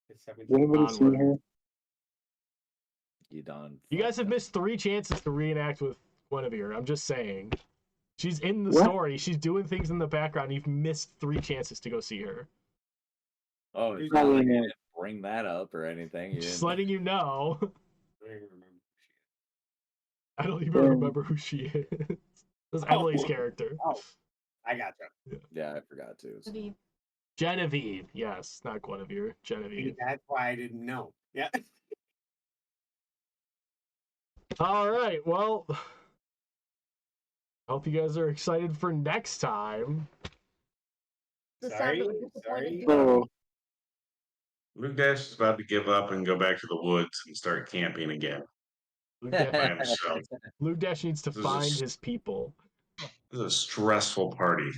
Has anybody seen Onward. her? You guys have missed 3 chances to reenact with Guinevere. I'm just saying. She's in the What? story. She's doing things in the background. You've missed 3 chances to go see her. Oh, it's Not not like really you it. didn't bring that up or anything. You Just didn't... letting you know. I don't even Damn. remember who she is. That's Emily's character. Oh, I gotcha. Yeah, I forgot to. Genevieve. Yes, not Guinevere. Genevieve. That's why I didn't know. Yeah. All right. Well, I hope you guys are excited for next time. The sound Sorry, of a disappointed sorry. dude. So, Luke Dash is about to give up and go back to the woods and start camping again Luke by Dash, himself. Luke Dash needs to This is find his people. This is a stressful party.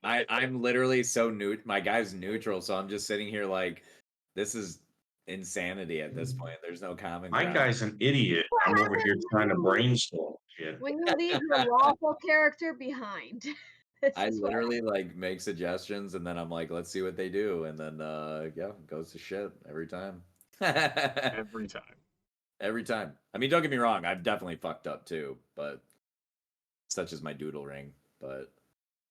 I'm literally so new. My guy's neutral, so I'm just sitting here like, this is insanity at this point. There's no common My ground. guy's an idiot. I'm over here trying to brainstorm shit. When you leave your lawful character behind. This I is what literally like make suggestions and then I'm like, let's see what they do, and then yeah, it goes to shit every time. Every time. Every time. I mean, don't get me wrong, I've definitely fucked up too, but such is my doodle ring. But